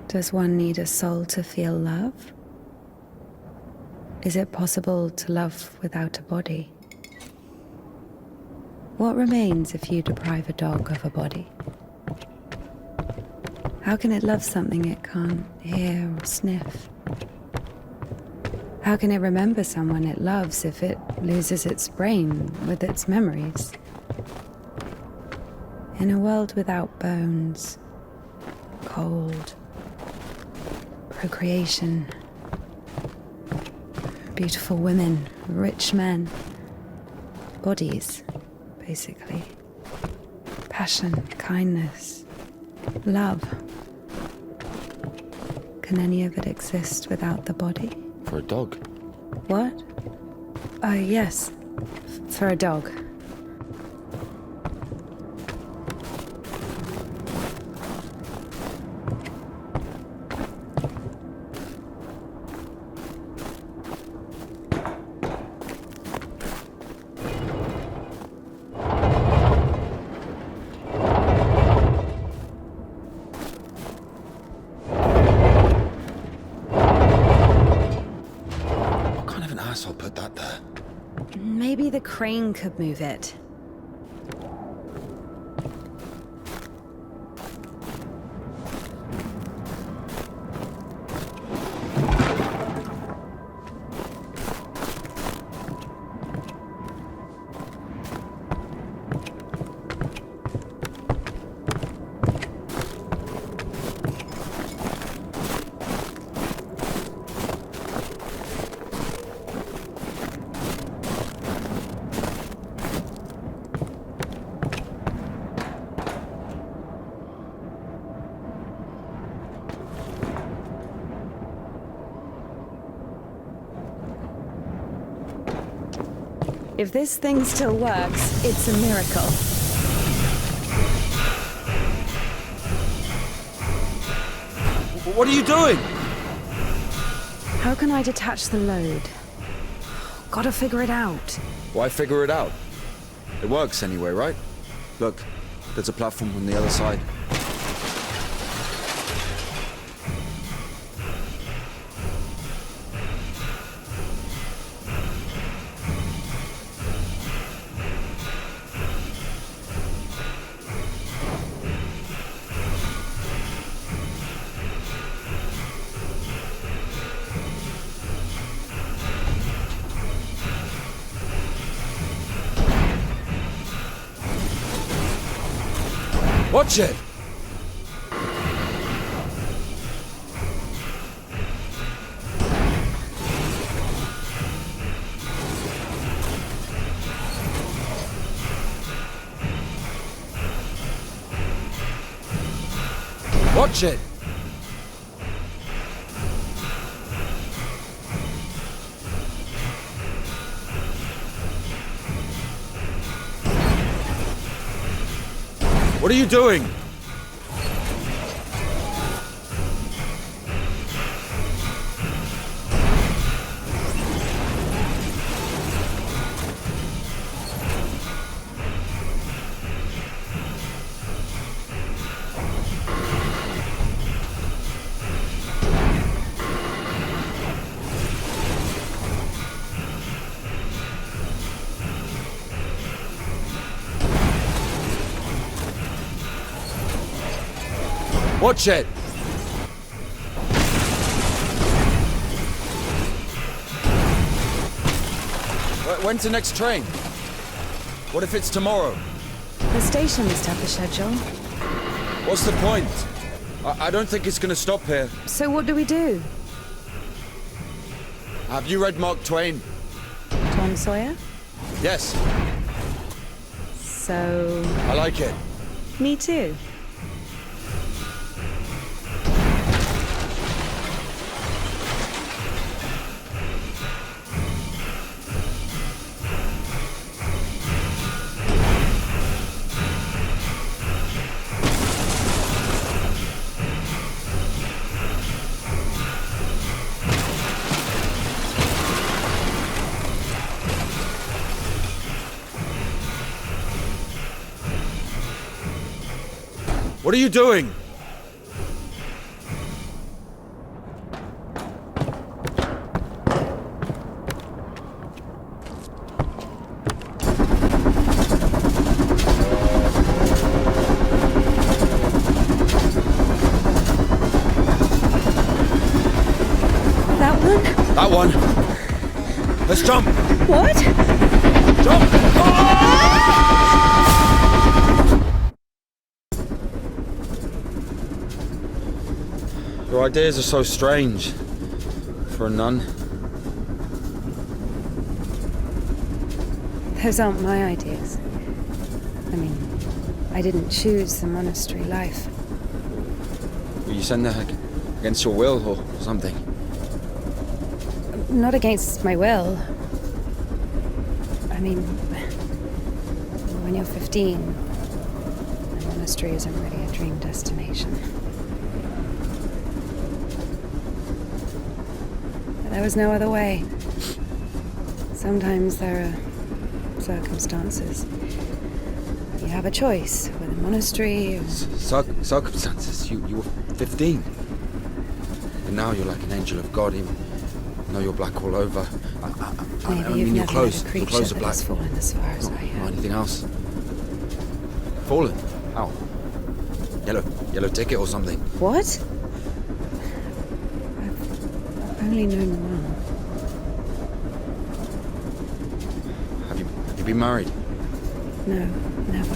Does one need a soul to feel love? Is it possible to love without a body? What remains if you deprive a dog of a body? How can it love something it can't hear or sniff? How can it remember someone it loves if it loses its brain with its memories? In a world without bones, cold, procreation, beautiful women, rich men, bodies, basically. Passion, kindness, love. Can any of it exist without the body? For a dog. What? Yes. For a dog. I'll put that there. Maybe the crane could move it. If this thing still works, it's a miracle. What are you doing? How can I detach the load? Gotta figure it out. Why figure it out? It works anyway, right? Look, there's a platform on the other side. Watch it! Watch it! What are you doing? Watch it! When's the next train? What if it's tomorrow? The station must have the schedule. What's the point? I don't think it's gonna stop here. So what do we do? Have you read Mark Twain? Tom Sawyer? Yes. So... I like it. Me too. What are you doing? That one? That one. Let's jump. What? Jump! Ah! Your ideas are so strange. For a nun. Those aren't my ideas. I mean, I didn't choose the monastery life. Were you sent there against your will or something? Not against my will. I mean, when you're 15, the monastery isn't really a dream destination. But there was no other way. Sometimes there are circumstances. You have a choice with a monastery or... Circumstances? You were 15. And now you're like an angel of God, even though you're black all over. I Maybe mean, you've your never clothes, met a your creature clothes are that black. has fallen as far as I Or have. anything else? Fallen? How? Yellow ticket or something? What? I've only known one. Have you been married? No, never.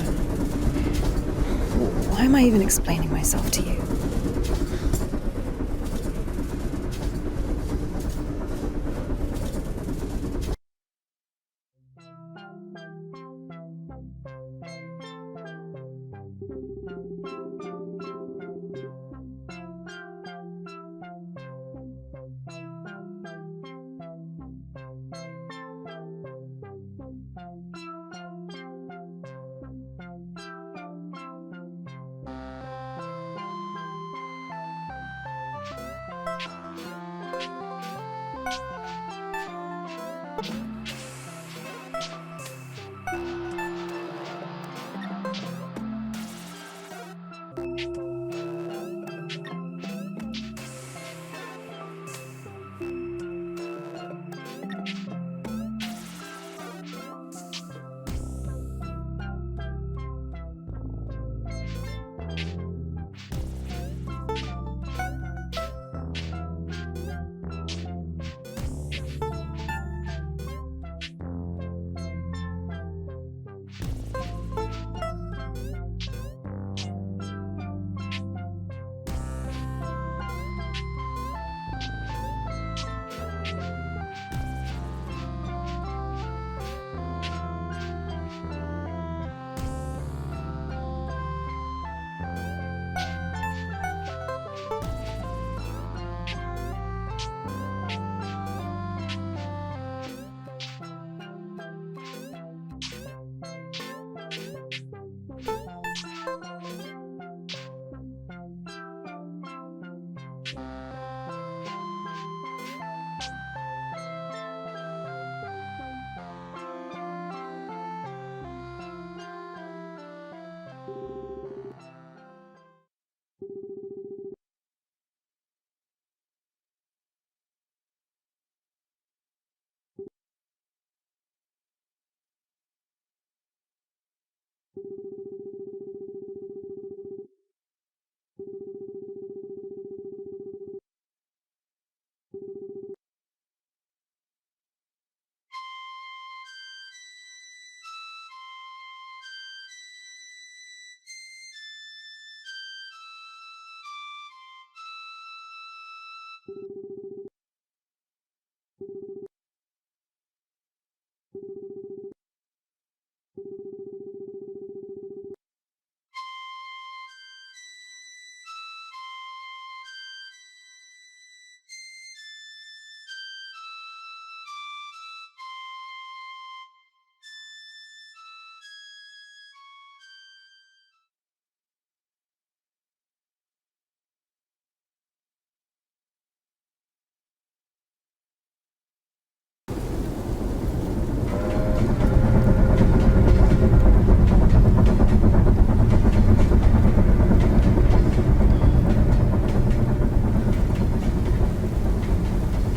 Why am I even explaining myself to you?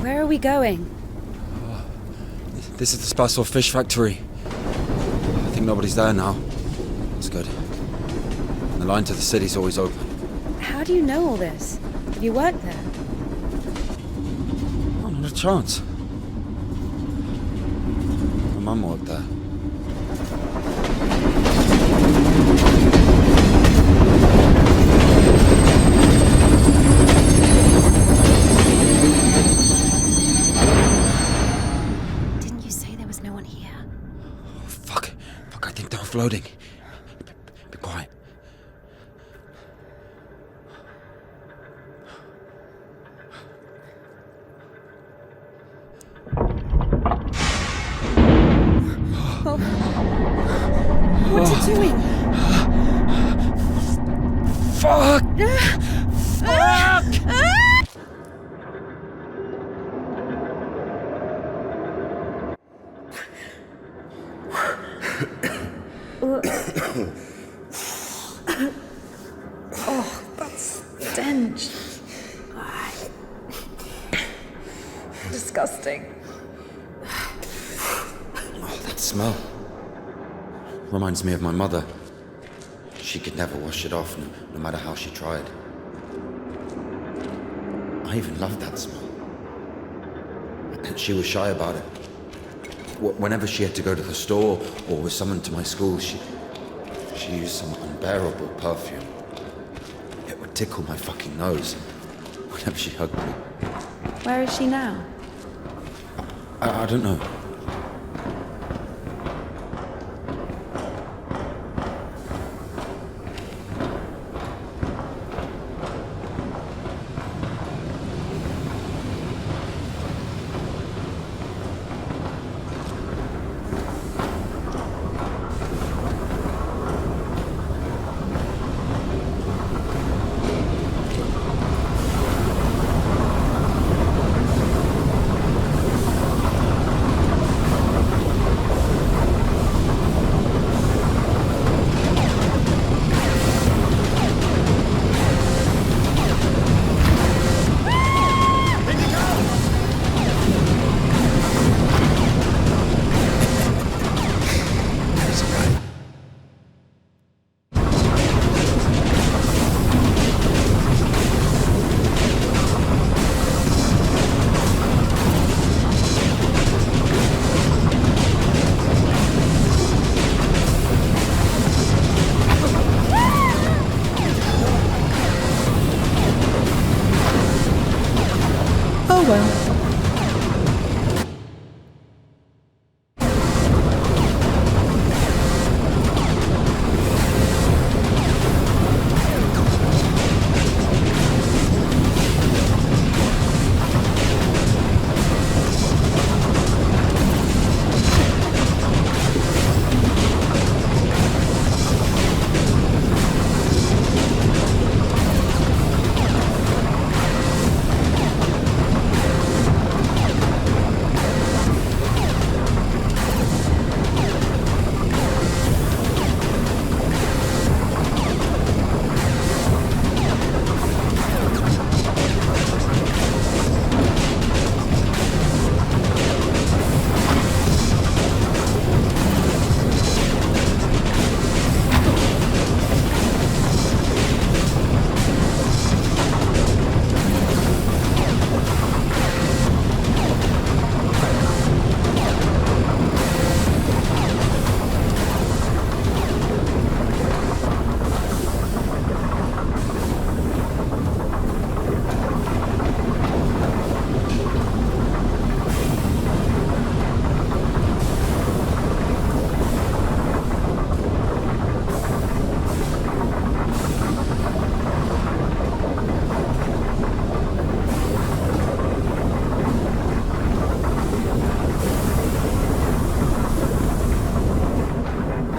Where are we going? This is the Spasor fish factory. I think nobody's there now. That's good. And the line to the city's always open. How do you know all this? Have you worked there? Oh, not a chance. My mum worked there. exploding. Be quiet. What's it doing? Fuck! Oh, that stench. Disgusting. Oh, that smell. Reminds me of my mother. She could never wash it off, no matter how she tried. I even loved that smell. And she was shy about it. Whenever she had to go to the store or was summoned to my school, she used some unbearable perfume. It would tickle my fucking nose whenever she hugged me. Where is she now? I don't know.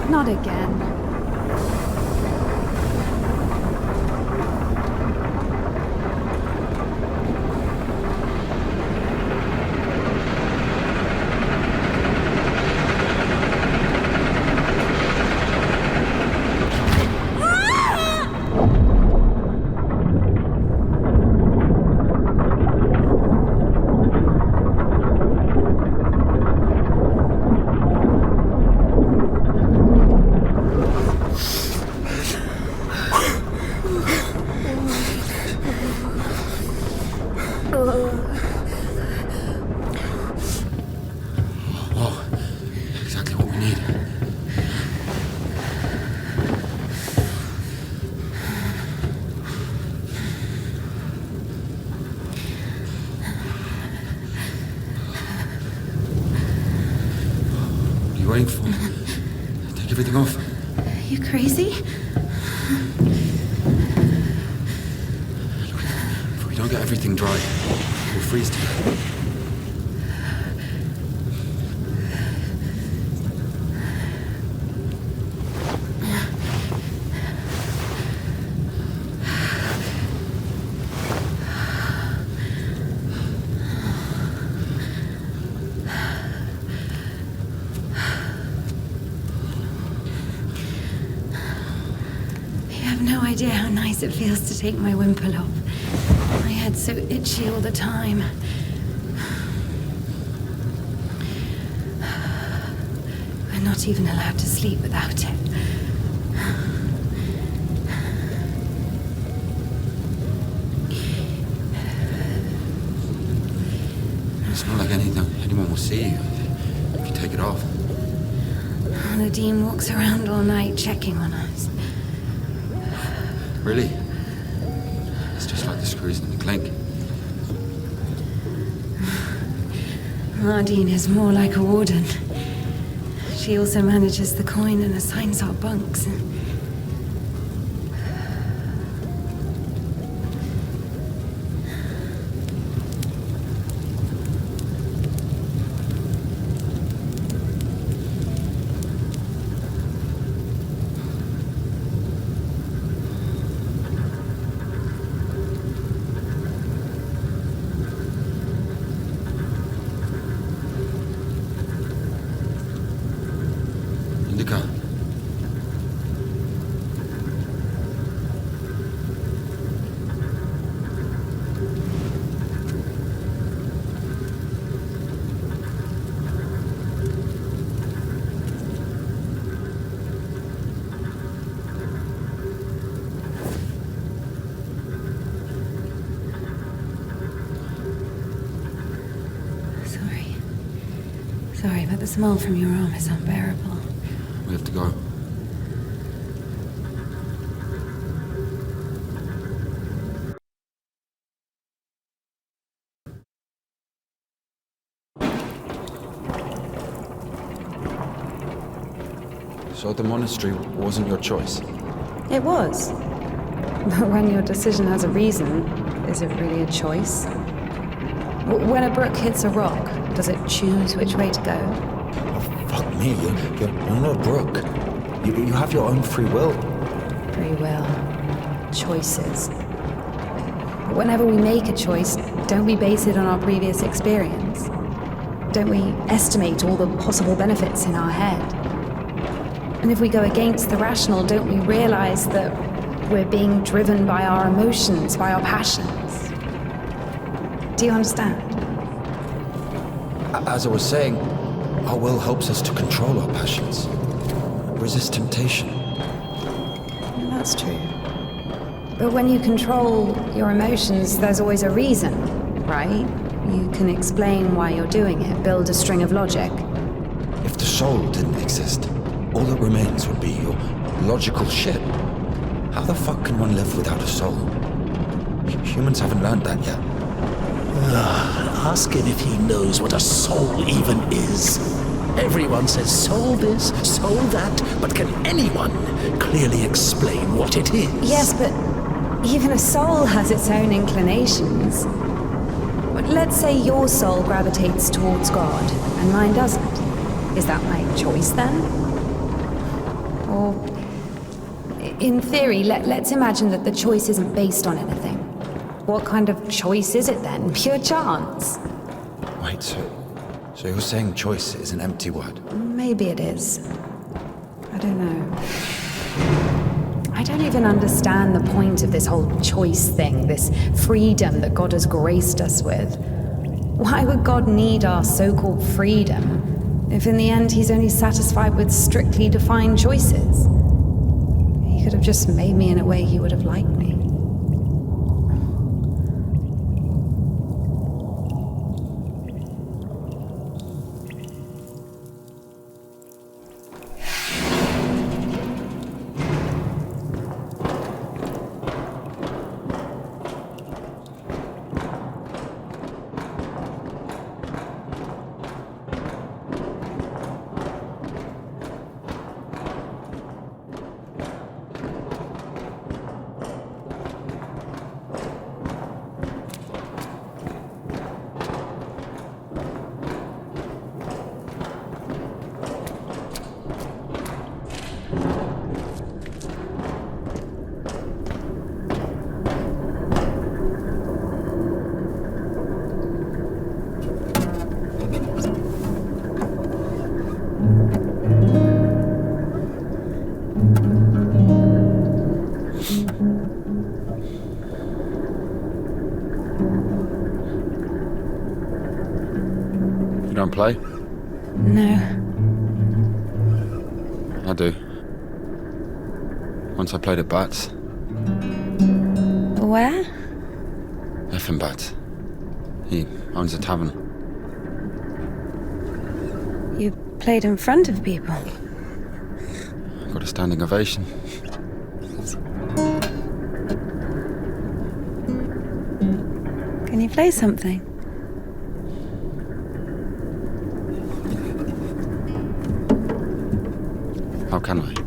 Not again. Waiting for. Take everything off. You crazy? If we don't get everything dry, we'll freeze to death. No idea how nice it feels to take my wimple off. My head's so itchy all the time. I'm not even allowed to sleep without it. It's not like anyone will see you if you take it off. The Dean walks around all night checking on us. Really? It's just like the screws in the clink. Mardine is more like a warden. She also manages the coin and assigns our bunks. Indika. Sorry, but the smell from your arm is unbearable. We have to go. So the monastery wasn't your choice? It was. But when your decision has a reason, is it really a choice? When a brook hits a rock, does it choose which way to go? Oh, fuck me, you're not a brook. You have your own free will. Free will. Choices. But whenever we make a choice, don't we base it on our previous experience? Don't we estimate all the possible benefits in our head? And if we go against the rational, don't we realize that we're being driven by our emotions, by our passions? Do you understand? As I was saying, our will helps us to control our passions, resist temptation. That's true. But when you control your emotions, there's always a reason, right? You can explain why you're doing it, build a string of logic. If the soul didn't exist, all that remains would be your logical shit. How the fuck can one live without a soul? Humans haven't learned that yet. Ask him if he knows what a soul even is. Everyone says soul this, soul that, but can anyone clearly explain what it is? Yes, but even a soul has its own inclinations. But let's say your soul gravitates towards God, and mine doesn't. Is that my choice then? Or, in theory, let's imagine that the choice isn't based on anything. What kind of choice is it then? Pure chance? Wait, so you're saying choice is an empty word? Maybe it is. I don't know. I don't even understand the point of this whole choice thing, this freedom that God has graced us with. Why would God need our so-called freedom if in the end he's only satisfied with strictly defined choices? He could have just made me in a way he would have liked me. don't play? No. I do. Once I played at Bats. Where? Effing Bats. He owns a tavern. You played in front of people. Got a standing ovation. Can you play something? How can I?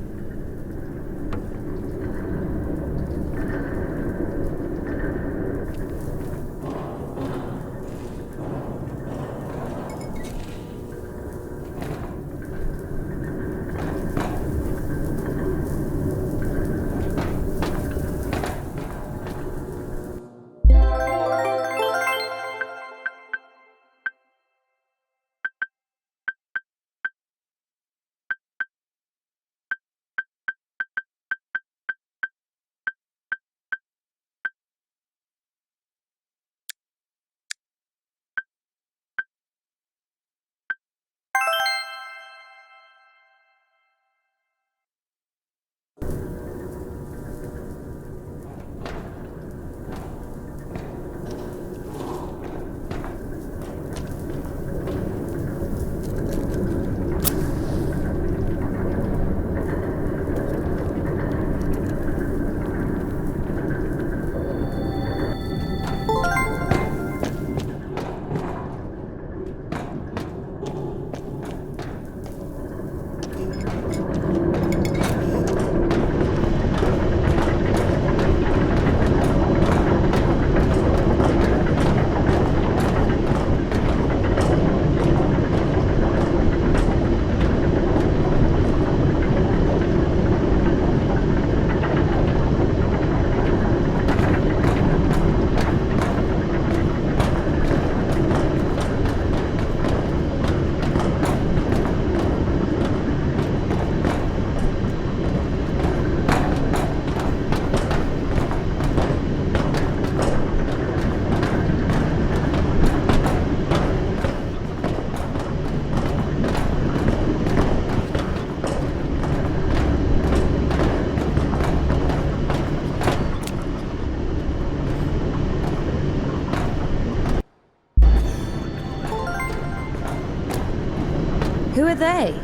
Who are they?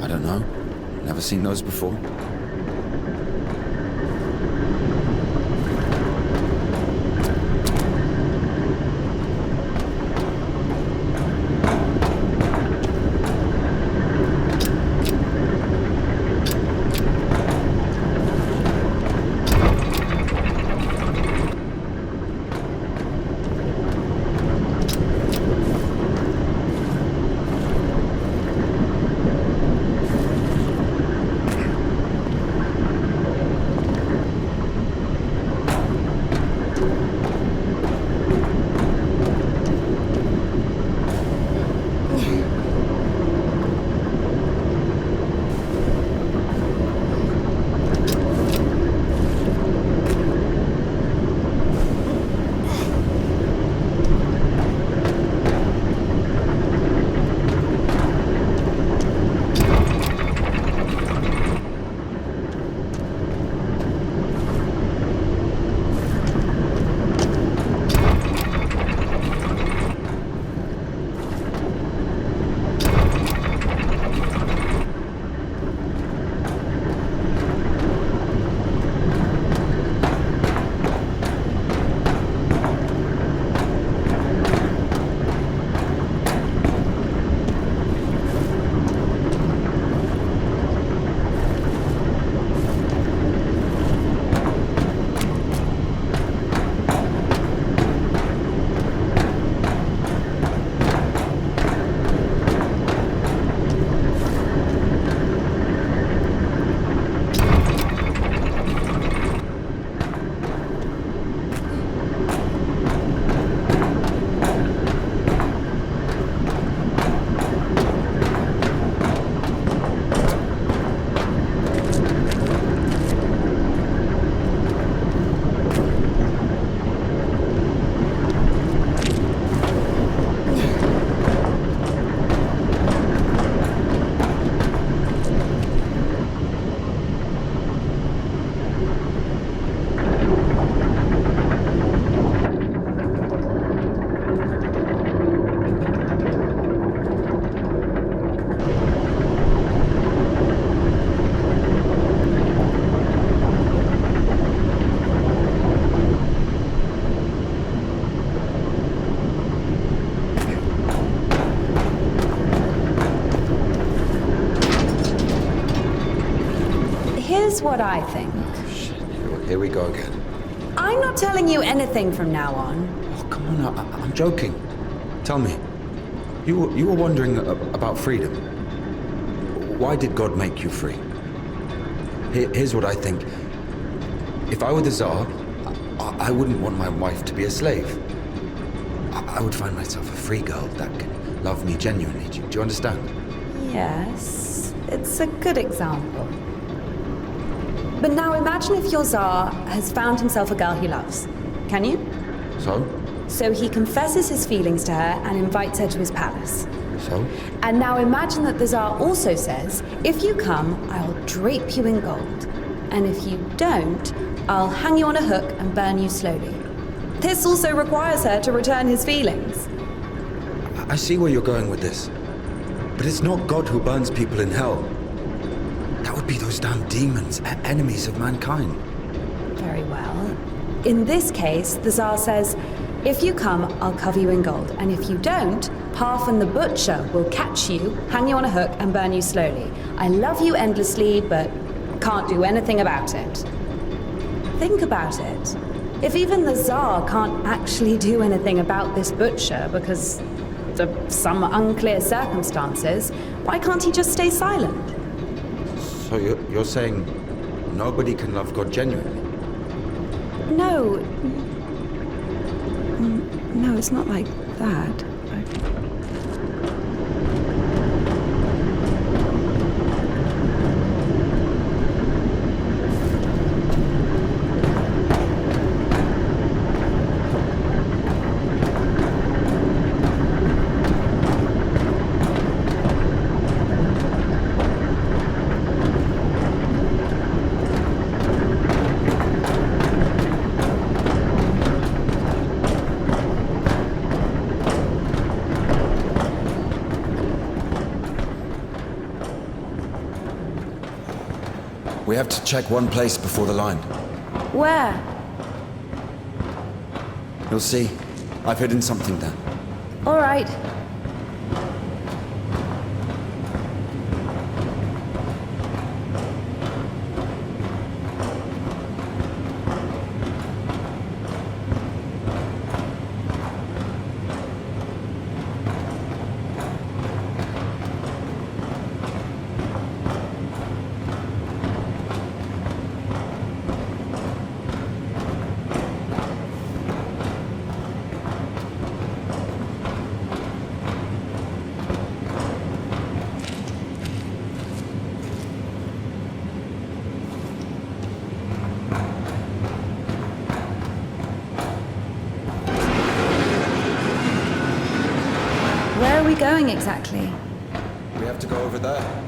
I don't know. Never seen those before. Here's what I think. Here we go again. I'm not telling you anything from now on. Oh, come on, I'm joking. Tell me, you were wondering about freedom. Why did God make you free? Here's what I think. If I were the Tsar, I wouldn't want my wife to be a slave. I would find myself a free girl that can love me genuinely. Do you understand? Yes, it's a good example. But now imagine if your Tsar has found himself a girl he loves. Can you? So? So he confesses his feelings to her and invites her to his palace. So? And now imagine that the Tsar also says, if you come, I'll drape you in gold. And if you don't, I'll hang you on a hook and burn you slowly. This also requires her to return his feelings. I see where you're going with this. But it's not God who burns people in hell. That would be those damn demons, enemies of mankind. Very well. In this case, the Tsar says, if you come, I'll cover you in gold. And if you don't, Parfin the Butcher will catch you, hang you on a hook, and burn you slowly. I love you endlessly, but can't do anything about it. Think about it. If even the Tsar can't actually do anything about this butcher because of some unclear circumstances, why can't he just stay silent? So you're saying nobody can love God genuinely? No. No, it's not like that. We have to check one place before the line. Where? You'll see. I've hidden something there. All right. Where are we going exactly? We have to go over there.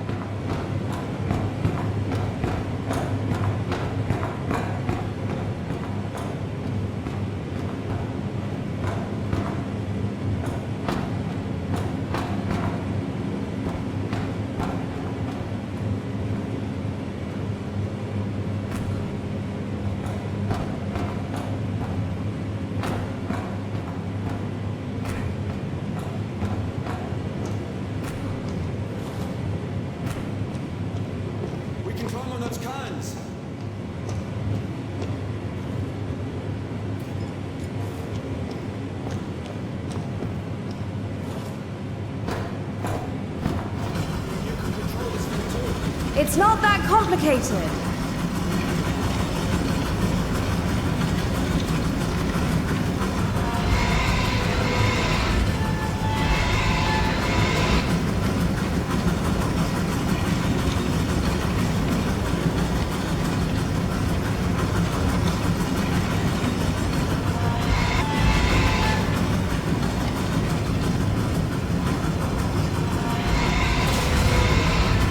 It's not that complicated.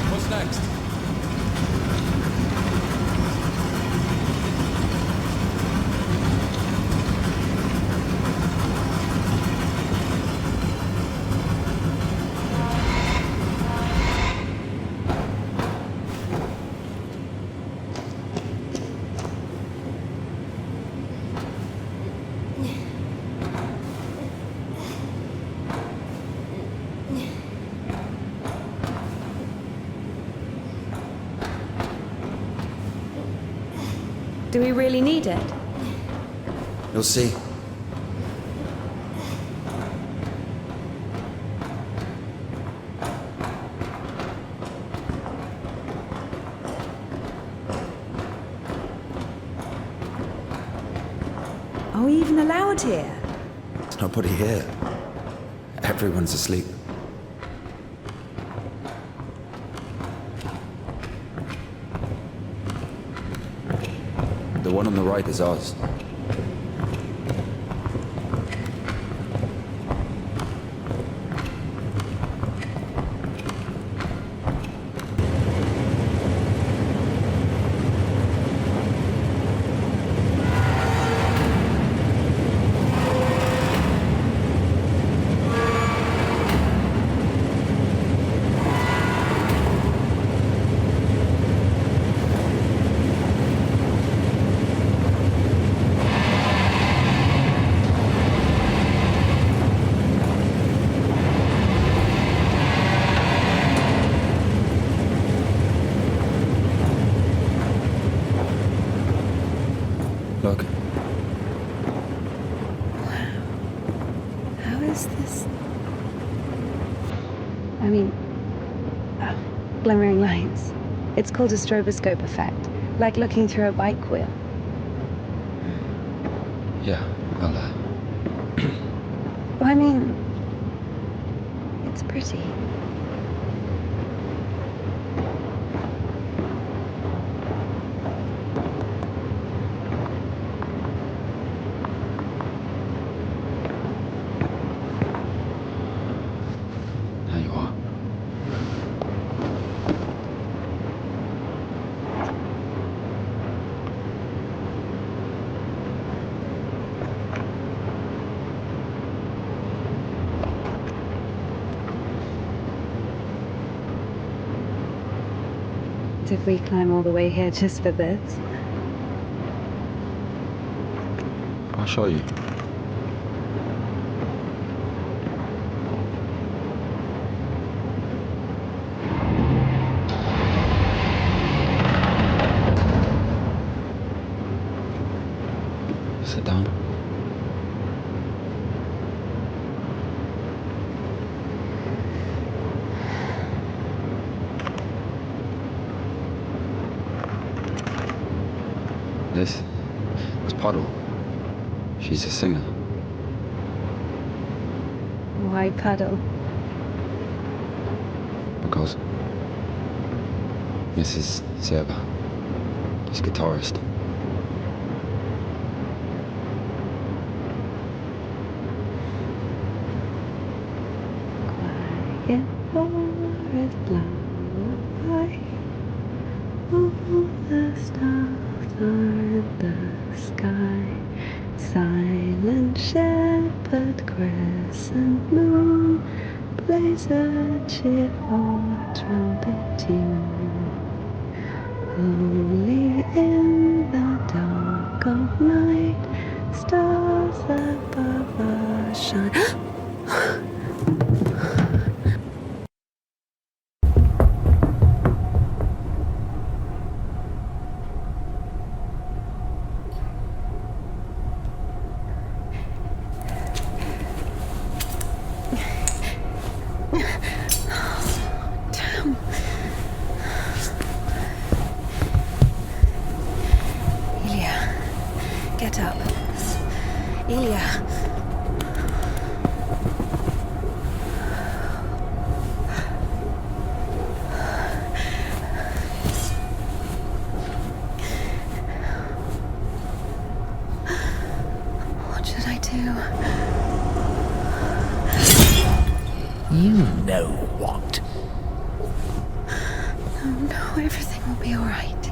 What's next? Do we really need it? You'll see. Are we even allowed here? There's nobody here. Everyone's asleep. The one on the right is ours. Look. How is this? I mean, glimmering lights. It's called a stroboscope effect, like looking through a bike wheel. Yeah, well, I mean, it's pretty. there you are. Did we climb all the way here just for this? I'll show you. Sit down. This is Puddle. She's a singer. Why Puddle? Because Mrs. Seba is guitarist. Quiet forest lullaby. All the stars are in the sky. Silent shepherd, crescent moon, plays a cheerful trumpet tune. Only in the dark of night, stars above us shine. Damn. Ilia, get up. Ilia. What should I do? You know what? No, everything will be all right.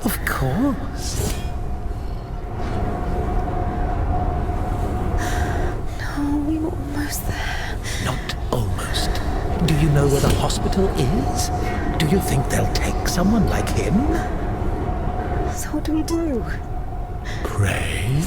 Of course. No, we were almost there. Not almost. Do you know where the hospital is? Do you think they'll take someone like him? So what do we do? Pray?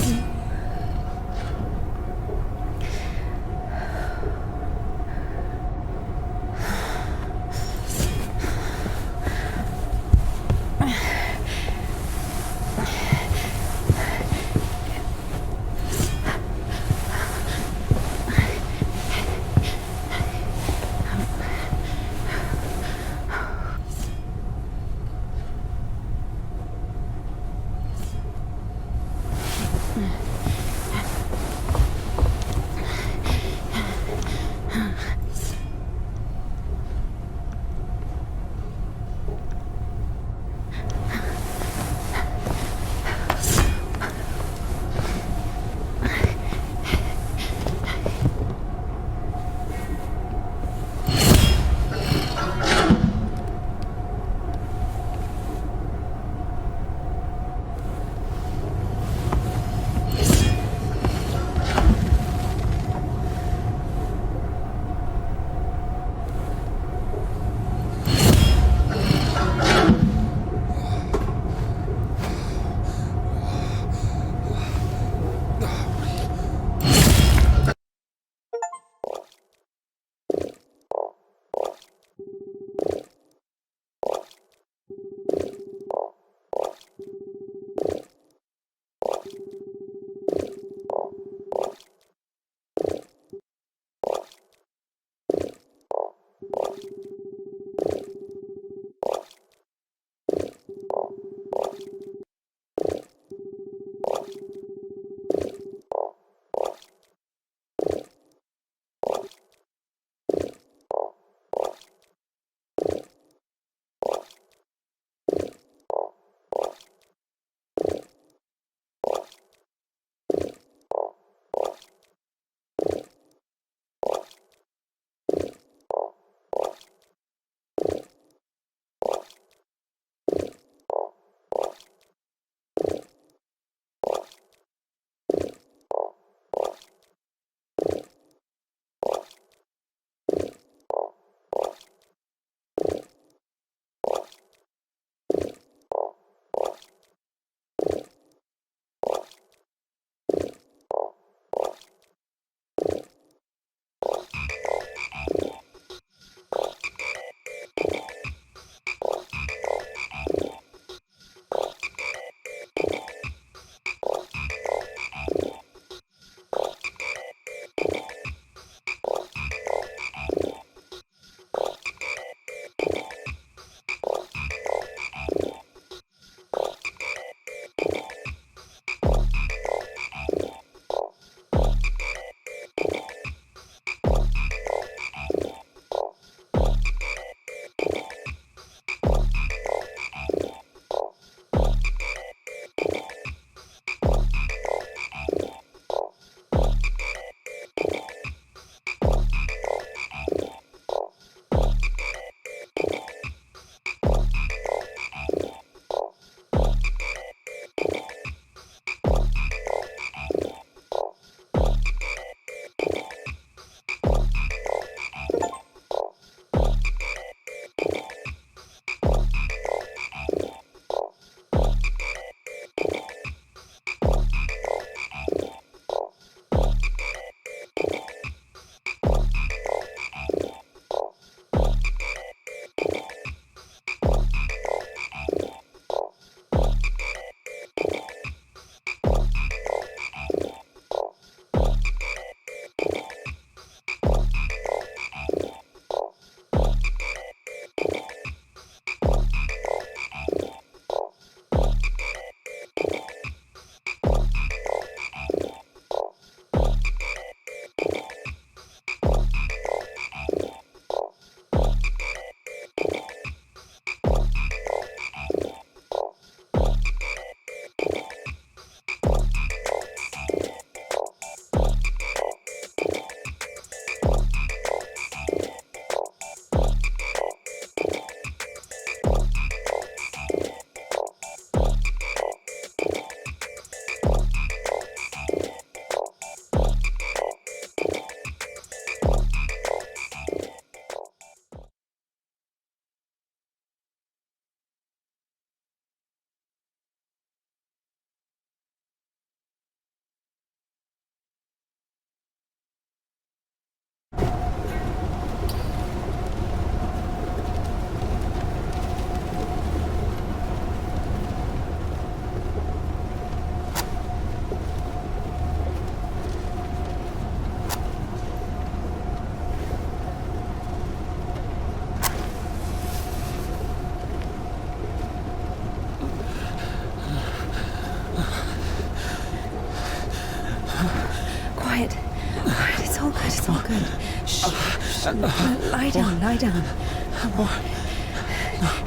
Lie down, lie down.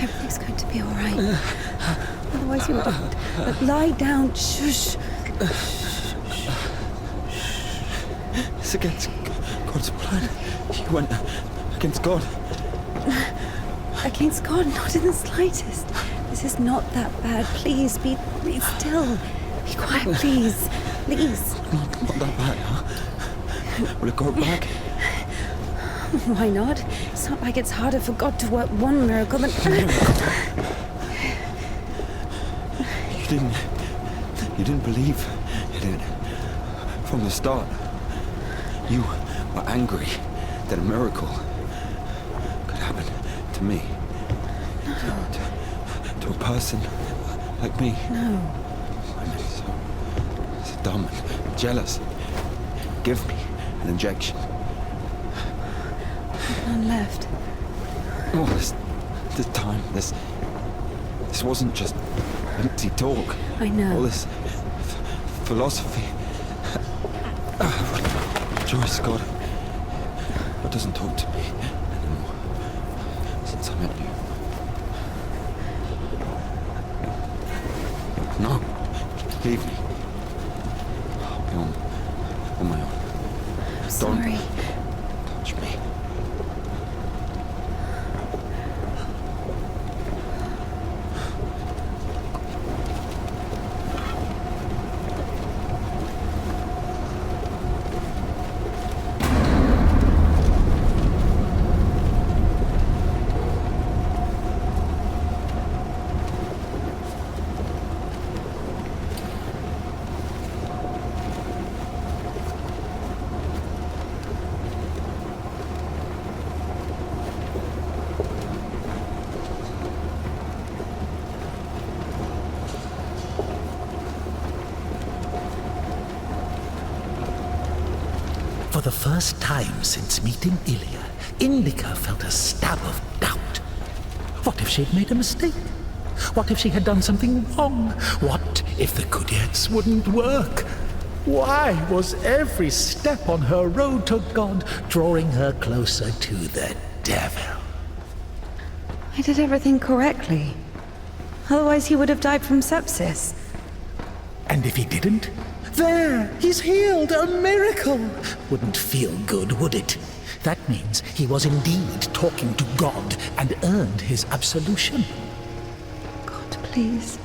Everything's going to be all right. Otherwise you would... Lie down. Shush. It's against God's plan. You went against God. Against God? Not in the slightest. This is not that bad. Please, be still. Be quiet, please. Please. Not that bad, huh? Will it go back? Why not? It's not like it's harder for God to work one miracle than... You didn't believe in it from the start. You were angry that a miracle could happen to me. No. To a person like me. No. I'm so dumb and jealous. Give me an injection. None left. Oh, this time, this wasn't just empty talk. I know. All this philosophy. Joyce, God doesn't talk to me anymore since I met you. No, leave me. I'll be on my own. I'm sorry. Don't touch me. For the first time since meeting Ilia, INDIKA felt a stab of doubt. What if she'd made a mistake? What if she had done something wrong? What if the Kudiets wouldn't work? Why was every step on her road to God drawing her closer to the devil? I did everything correctly. Otherwise he would have died from sepsis. And if he didn't? There! He's healed! A miracle! Wouldn't feel good, would it? That means he was indeed talking to God and earned his absolution. God, please.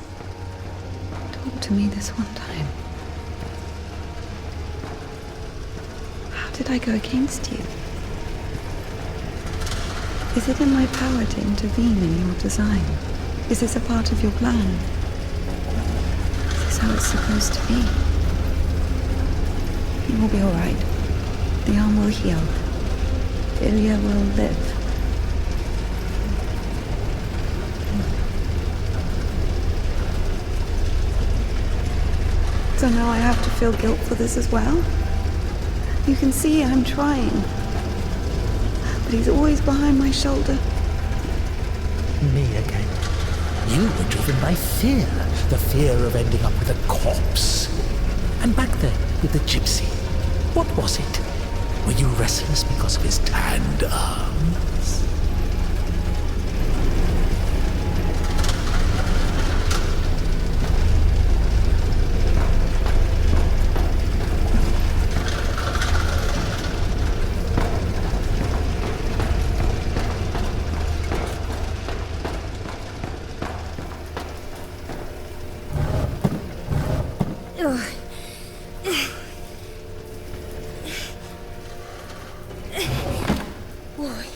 Talk to me this one time. How did I go against you? Is it in my power to intervene in your design? Is this a part of your plan? Is this how it's supposed to be? You will be all right. The arm will heal. Ilia will live. So now I have to feel guilt for this as well? You can see I'm trying. But he's always behind my shoulder. Me again. You were driven by fear. The fear of ending up with a corpse. And back there with the gypsy. What was it? Were you restless because of his tanned arms? Boy.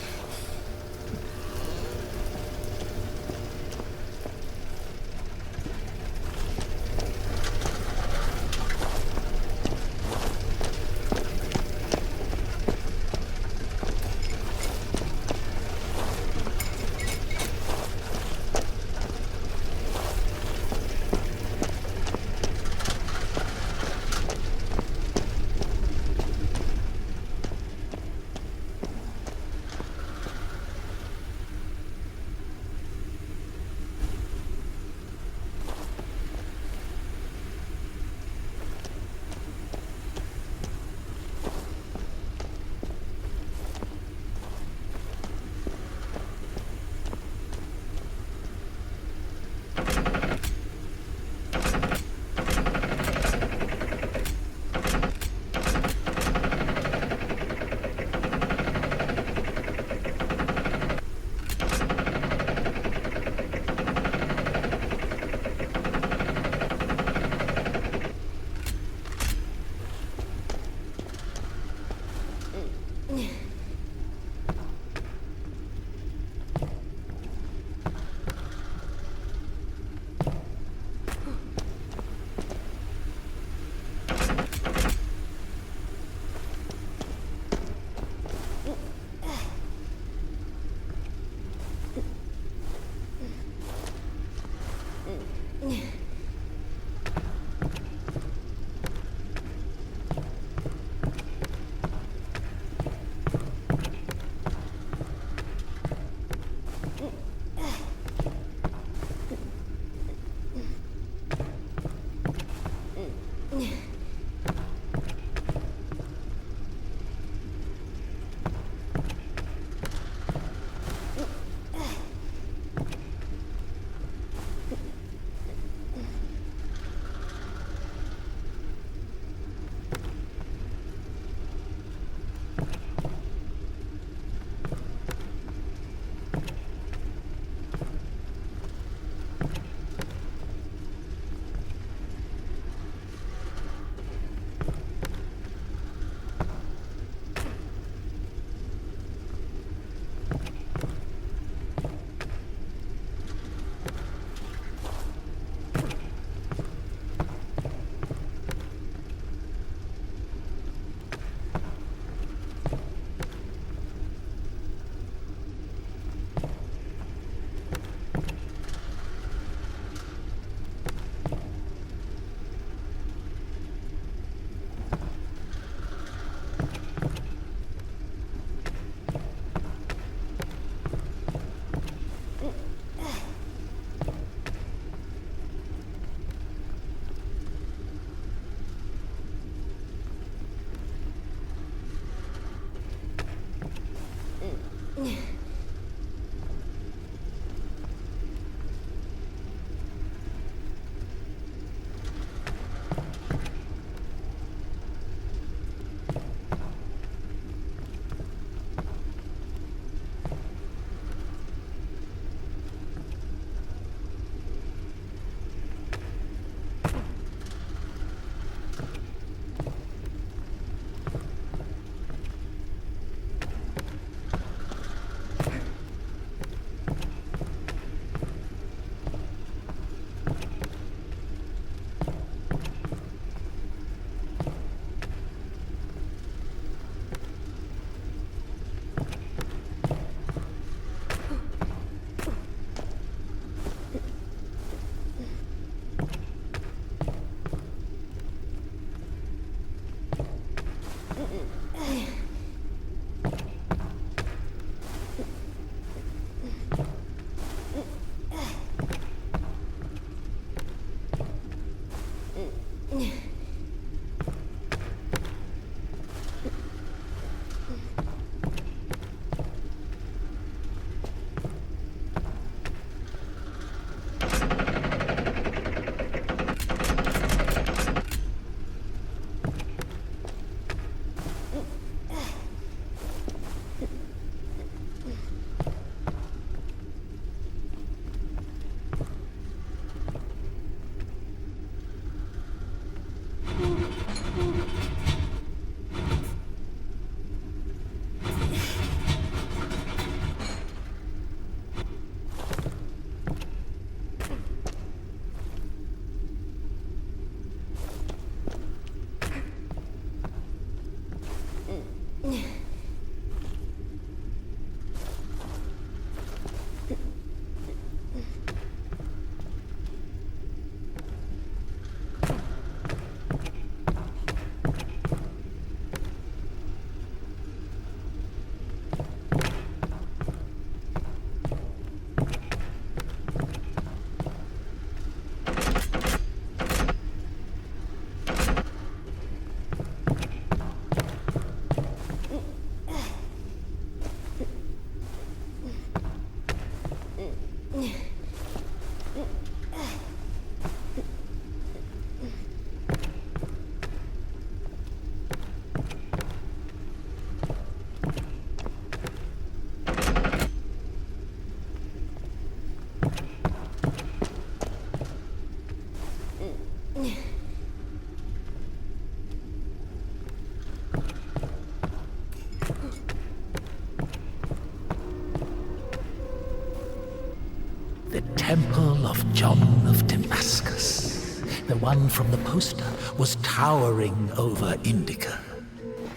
The Temple of John of Damascus, the one from the poster, was towering over INDIKA.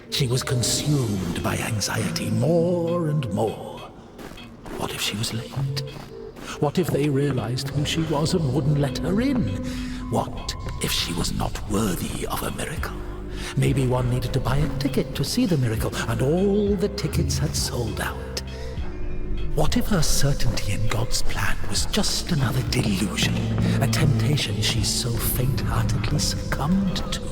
She was consumed by anxiety more and more. What if she was late? What if they realized who she was and wouldn't let her in? What if she was not worthy of a miracle? Maybe one needed to buy a ticket to see the miracle, and all the tickets had sold out. What if her certainty in God's plan was just another delusion, a temptation she so faint-heartedly succumbed to?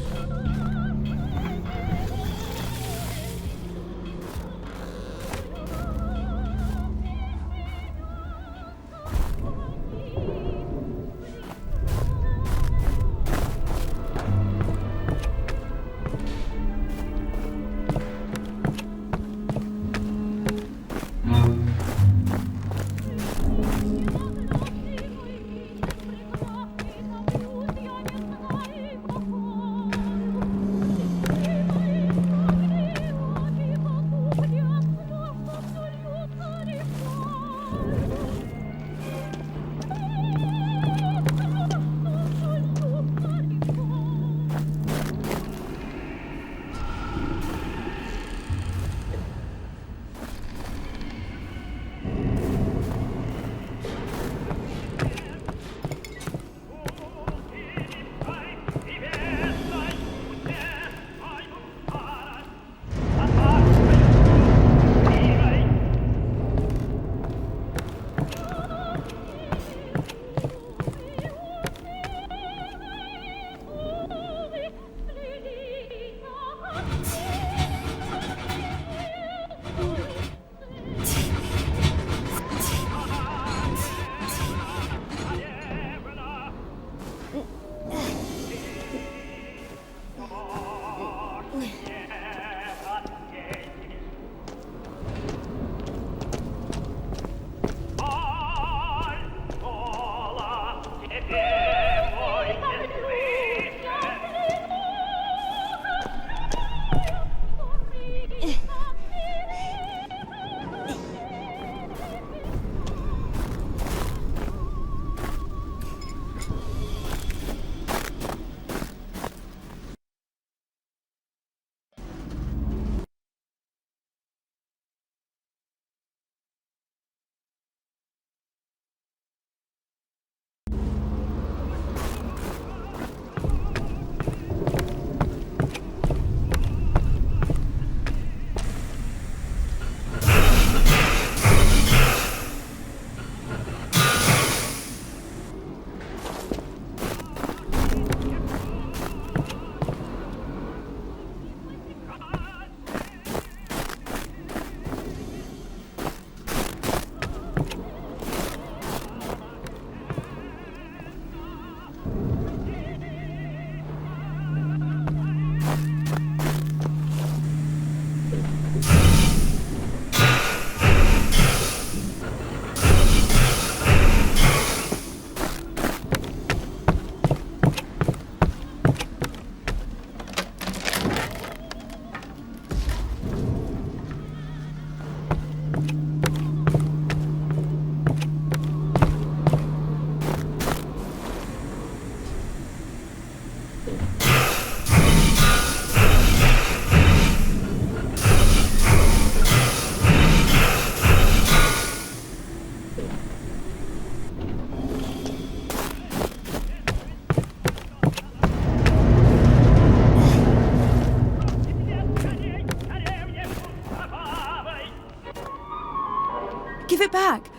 Give it back!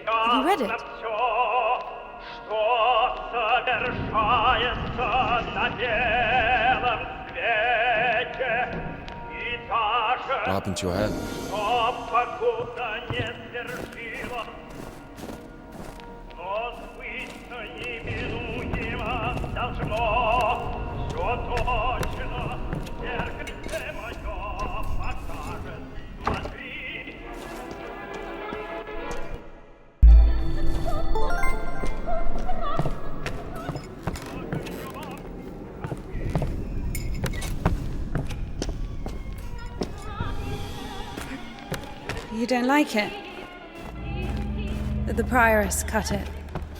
Have you read it? What happened to your head? You don't like it? The prioress cut it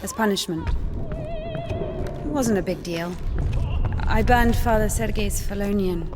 as punishment. It wasn't a big deal. I burned Father Sergei's Felonian.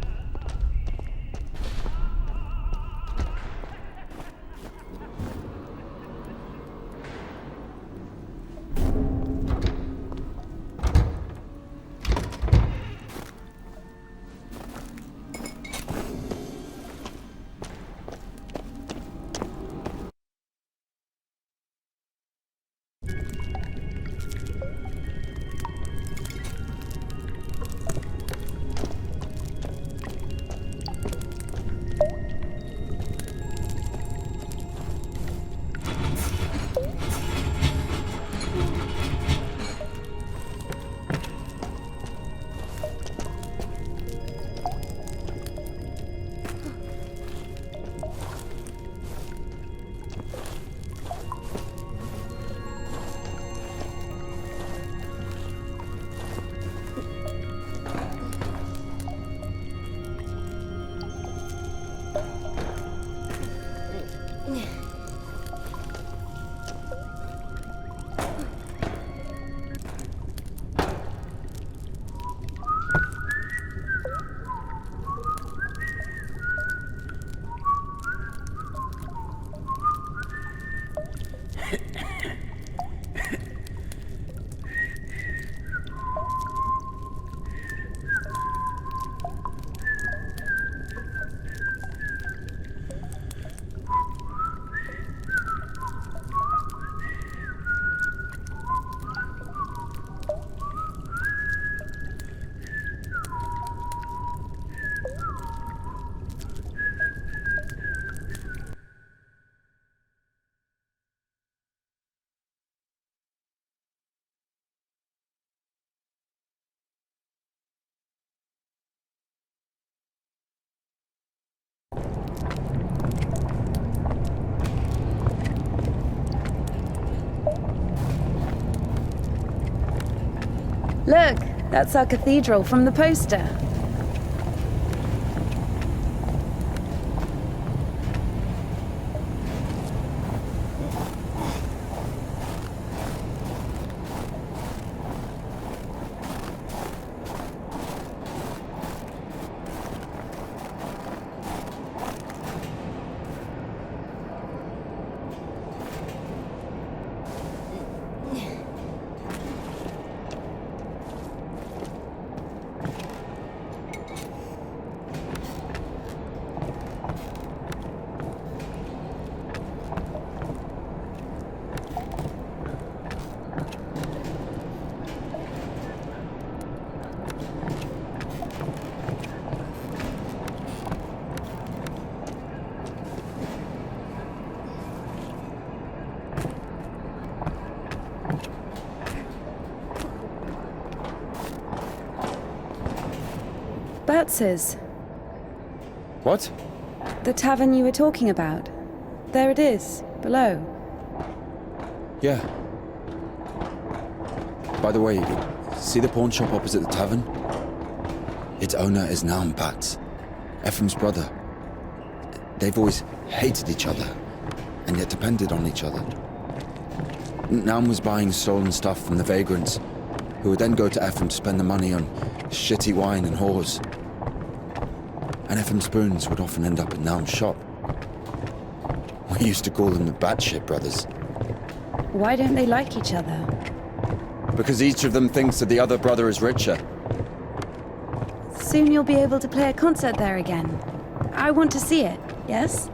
Look, that's our cathedral from the poster. Bertz's. What? The tavern you were talking about. There it is, below. Yeah. By the way, see the pawn shop opposite the tavern? Its owner is Naum Batz, Ephraim's brother. They've always hated each other, and yet depended on each other. Naum was buying stolen stuff from the vagrants, who would then go to Ephraim to spend the money on shitty wine and whores. And Ephraim's spoons would often end up in Naum's shop. We used to call them the Batshit brothers. Why don't they like each other? Because each of them thinks that the other brother is richer. Soon you'll be able to play a concert there again. I want to see it, yes?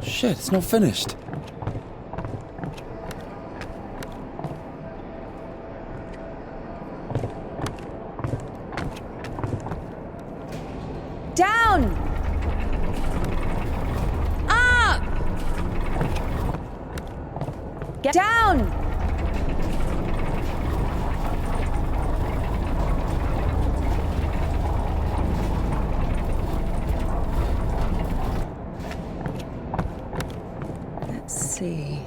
Shit, it's not finished. Down! Up! Get down! Let's see.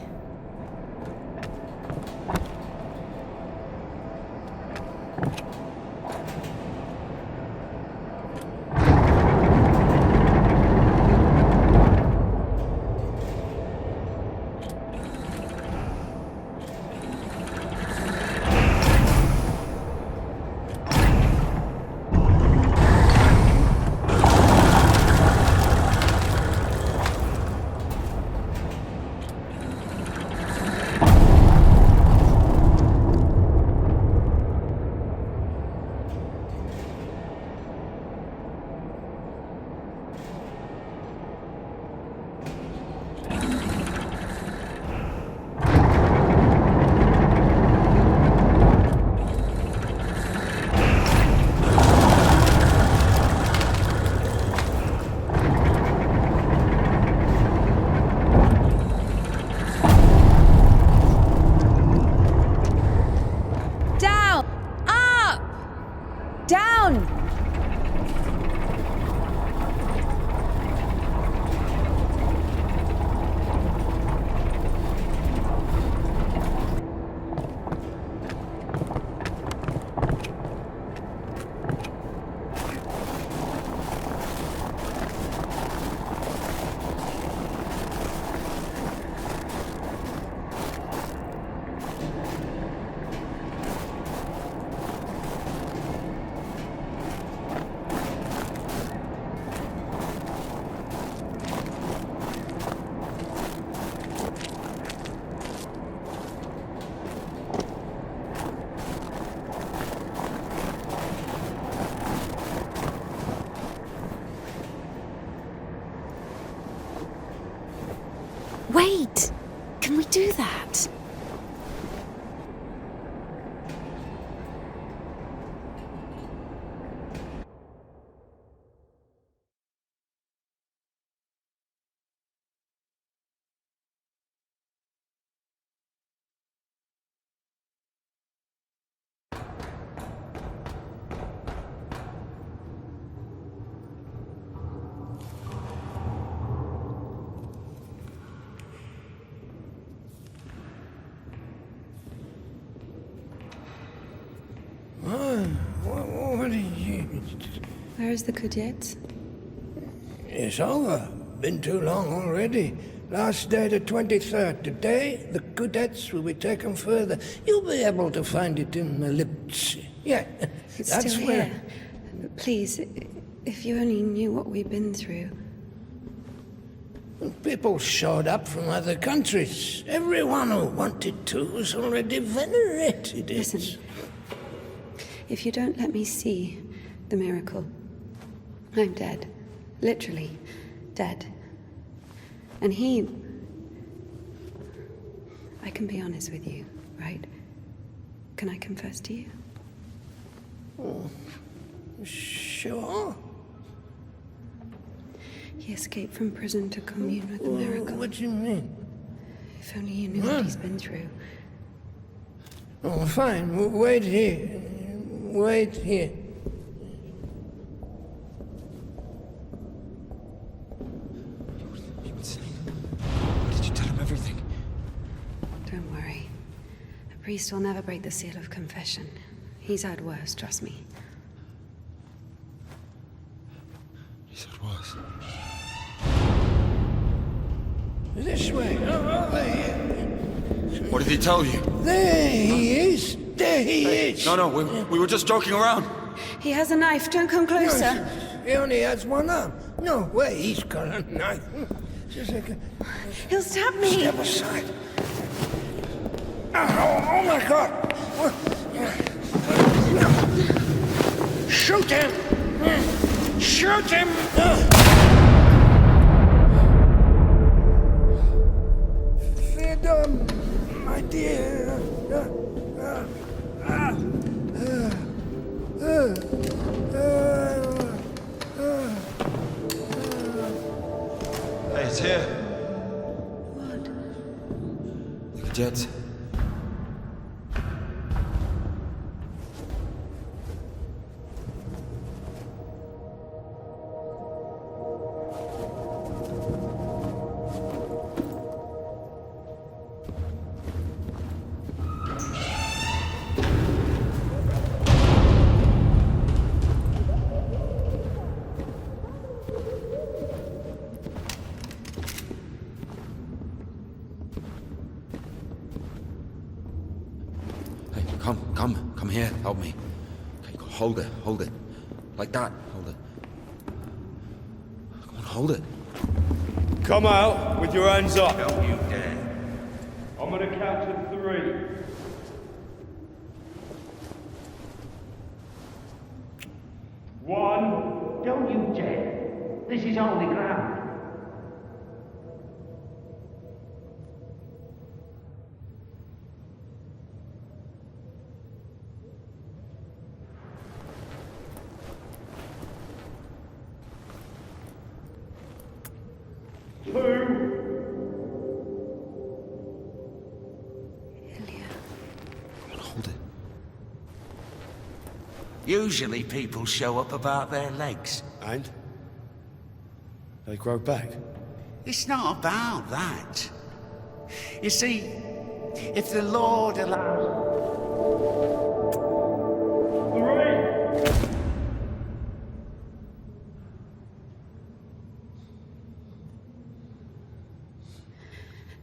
Wait! Can we do that? What are you... Where is the cadet? It's over. Been too long already. Last day the 23rd. Today, the cadets will be taken further. You'll be able to find it in the lips. Yeah, It's that's still where... here. Please, if you only knew what we've been through. People showed up from other countries. Everyone who wanted to was already venerated it. Listen, if you don't let me see the miracle, I'm dead. Literally dead. And I can be honest with you, right? Can I confess to you? Oh, sure. He escaped from prison to commune with the miracle. What do you mean? If only you knew what he's been through. Oh, fine. Wait here. Wait here. Did you tell him everything? Don't worry. A priest will never break the seal of confession. He's had worse, trust me. He's had worse. This way. Oh, there. What did he tell you? There he is. There he is. No, we were just joking around. He has a knife. Don't come closer. No, he only has one arm. No way he's got a knife. Just like a... He'll stab me. Step aside. Oh my God. Shoot him. Shoot him. Freedom, my dear. Hey, it's here. What? The jets. Come here, help me. Okay, hold it. Like that, hold it. Come on, hold it. Come out with your hands up. Don't you dare. I'm gonna count to 3. One. Don't you dare. This is holy ground. Hold it. Usually people show up about their legs. And? They grow back. It's not about that. You see, if the Lord allows...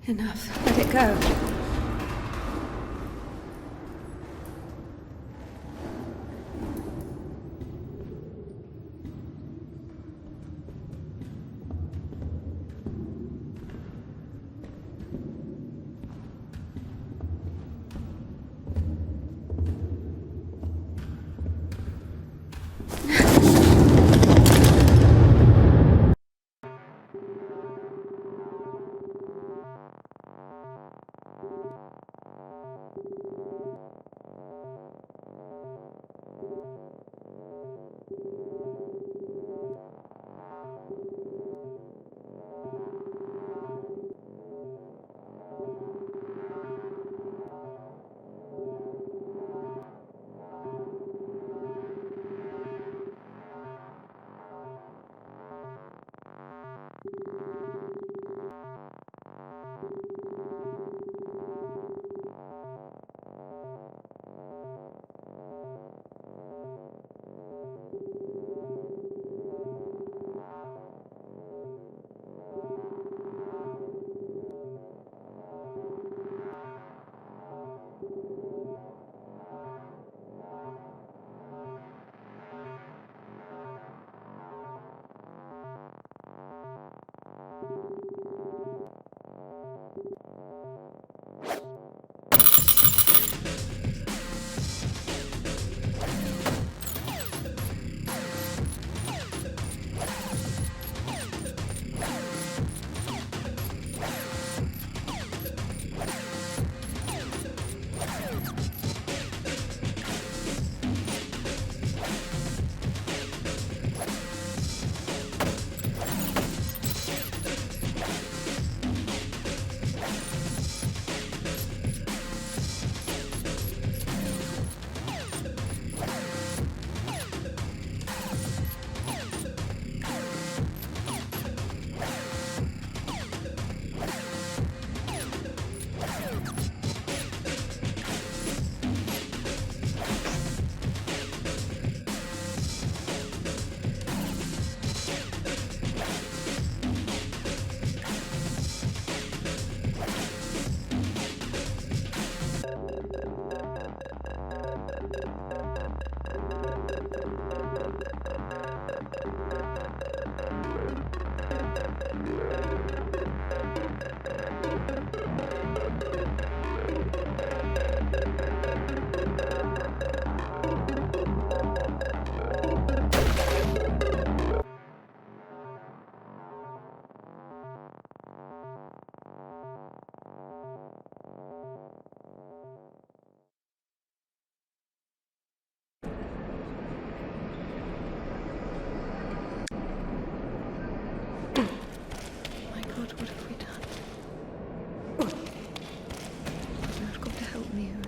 3. Enough. Let it go.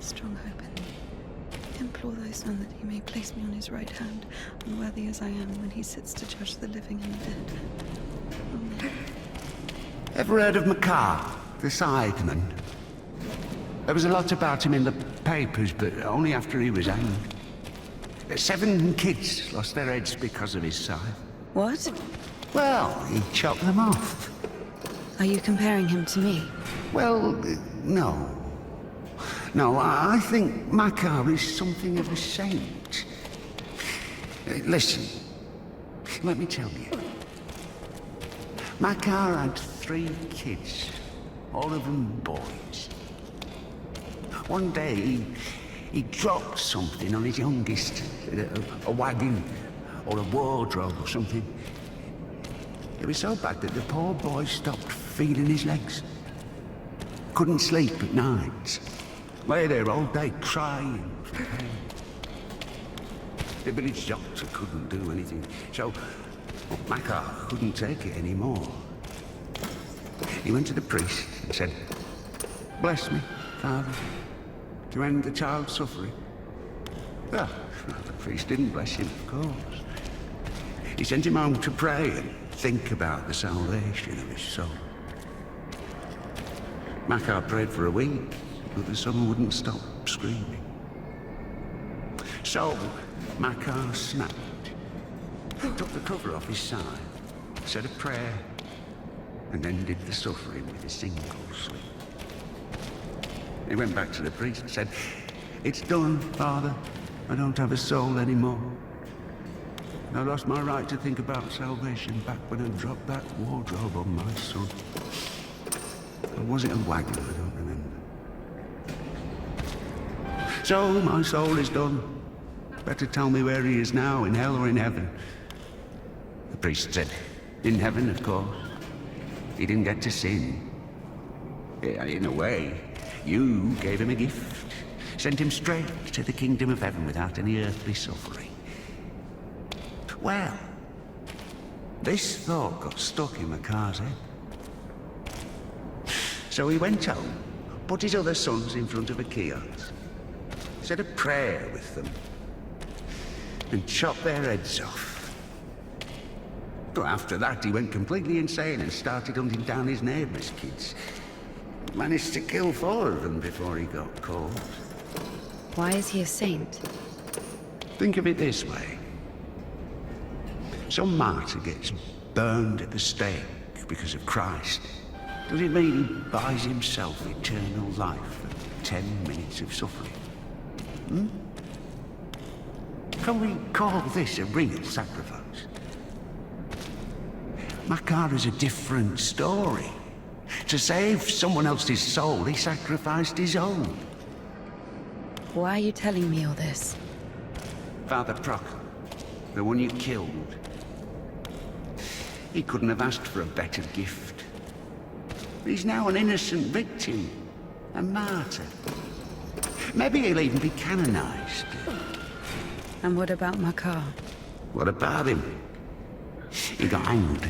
strong hope in thee. Implore thy son that he may place me on his right hand, unworthy as I am when he sits to judge the living and the dead. Amen. Ever heard of Makar, the Sideman? There was a lot about him in the papers, but only after he was hanged. 7 kids lost their heads because of his scythe. What? Well, he chopped them off. Are you comparing him to me? Well, no. No, I think Makar is something of a saint. Listen, let me tell you. Makar had 3 kids, all of them boys. One day, he dropped something on his youngest, a wagon or a wardrobe or something. It was so bad that the poor boy stopped feeling his legs. Couldn't sleep at night. Lay there all day crying for pain. The village doctor couldn't do anything, so Makar couldn't take it anymore. He went to the priest and said, "Bless me, Father, to end the child's suffering." Well, the priest didn't bless him, of course. He sent him home to pray and think about the salvation of his soul. Makar prayed for a week, but the son wouldn't stop screaming. So, Makar snapped, took the cover off his side, said a prayer, and ended the suffering with a single sweep. He went back to the priest and said, "It's done, Father. I don't have a soul anymore. I lost my right to think about salvation back when I dropped that wardrobe on my son. Or was it a wagon? I don't remember. So, my soul is done. Better tell me where he is now, in hell or in heaven." The priest said, "In heaven, of course. He didn't get to sin. Yeah, in a way, you gave him a gift. Sent him straight to the kingdom of heaven without any earthly suffering." Well, this thought got stuck in Makar's head. So he went home, put his other sons in front of a kiosk, said a prayer with them, and chopped their heads off. But after that, he went completely insane and started hunting down his neighbour's kids. Managed to kill 4 of them before he got caught. Why is he a saint? Think of it this way. Some martyr gets burned at the stake because of Christ. Does it mean he buys himself eternal life for 10 minutes of suffering? Can we call this a real sacrifice? Makar is a different story. To save someone else's soul, he sacrificed his own. Why are you telling me all this? Father Proctor, the one you killed, he couldn't have asked for a better gift. He's now an innocent victim, a martyr. Maybe he'll even be canonized. And what about Makar? What about him? He got hanged.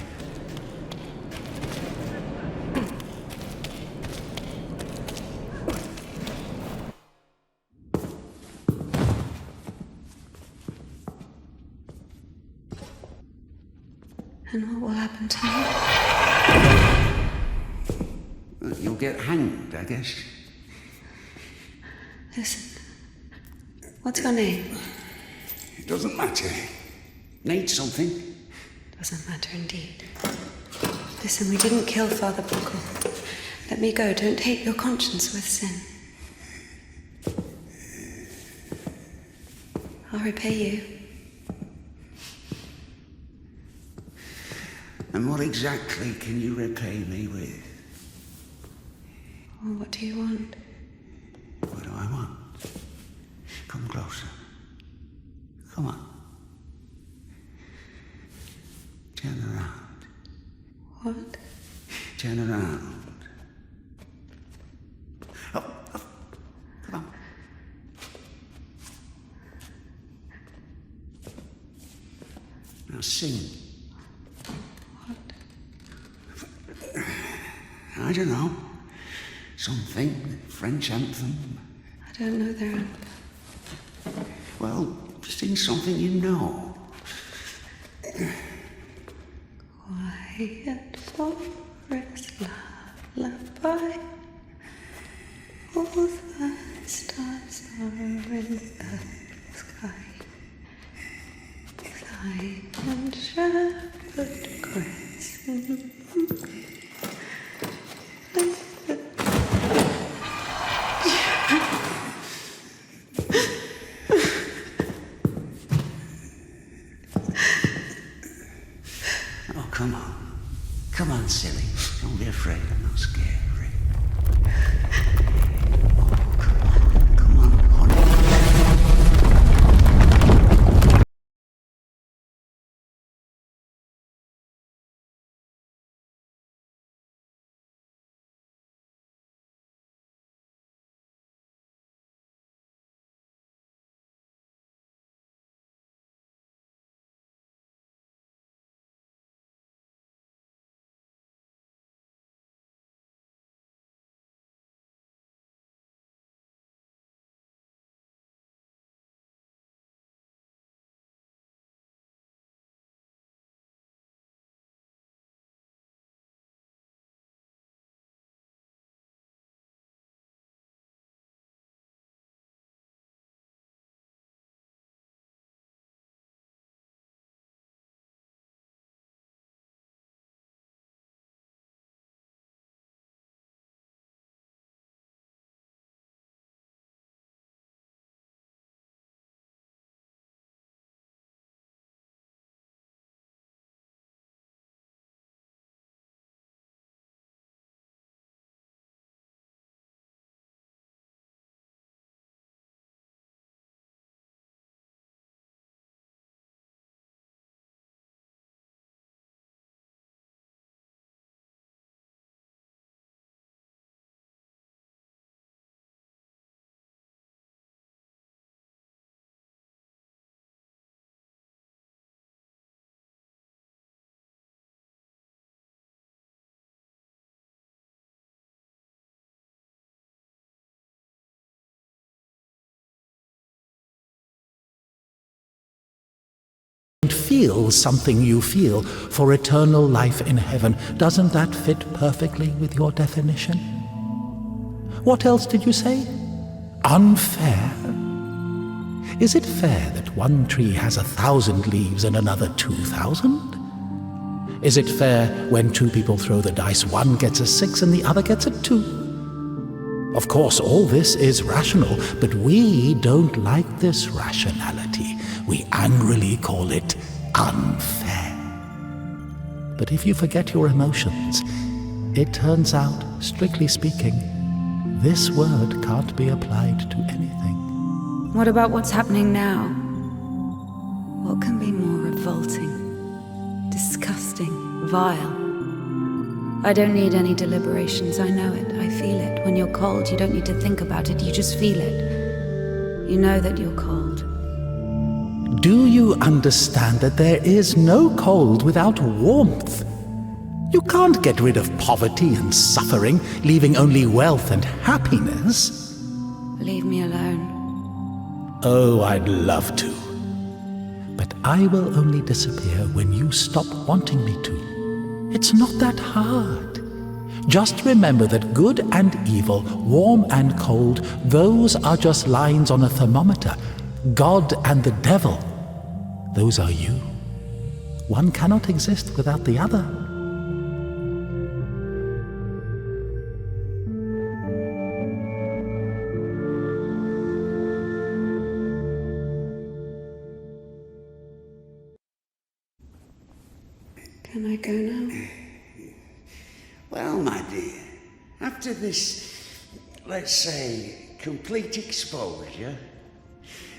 And what will happen to me? You'll get hanged, I guess. Listen, what's your name? It doesn't matter. Need something? Doesn't matter indeed. Listen, we didn't kill Father Buckle. Let me go. Don't taint your conscience with sin. I'll repay you. And what exactly can you repay me with? Well, what do you want? What do I want? Come closer. Come on. Turn around. What? Turn around. Up, up. Come on. Now sing. I don't know. Something. French anthem. I don't know their answer. Well, sing something you know. Quiet forest lullaby. All the stars are in the sky. Silent shepherd cries. Oh, come on. Come on, silly. Don't be afraid. I'm not scary. Oh, come on, honey. Feel something you feel for eternal life in heaven. Doesn't that fit perfectly with your definition? What else did you say? Unfair? Is it fair that one tree has 1,000 leaves and another 2,000? Is it fair when two people throw the dice, one gets a 6 and the other gets a 2? Of course, all this is rational, but we don't like this rationality. We angrily call it unfair. But if you forget your emotions, it turns out, strictly speaking, this word can't be applied to anything. What about what's happening now? What can be more revolting, disgusting, vile? I don't need any deliberations, I know it, I feel it. When you're cold, you don't need to think about it, you just feel it. You know that you're cold. Do you understand that there is no cold without warmth? You can't get rid of poverty and suffering, leaving only wealth and happiness. Leave me alone. Oh, I'd love to. But I will only disappear when you stop wanting me to. It's not that hard. Just remember that good and evil, warm and cold, those are just lines on a thermometer. God and the devil, those are you. One cannot exist without the other. Can I go now? Well, my dear, after this, let's say, complete exposure,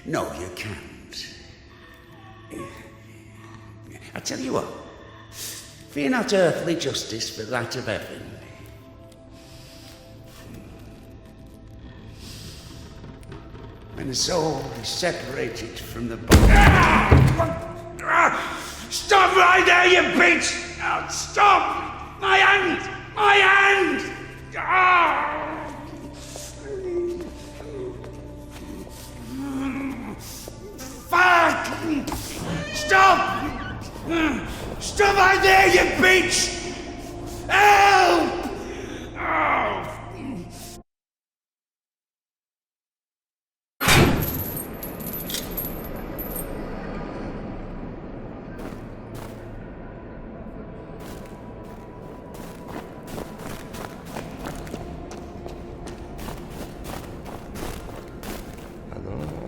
no, you can't. I tell you what, fear not earthly justice, but that of heaven. When the soul is separated from the body... Stop right there, you bitch! Oh, stop! My hand! My hand! Stop! Stop right there, you bitch! Help! Oh.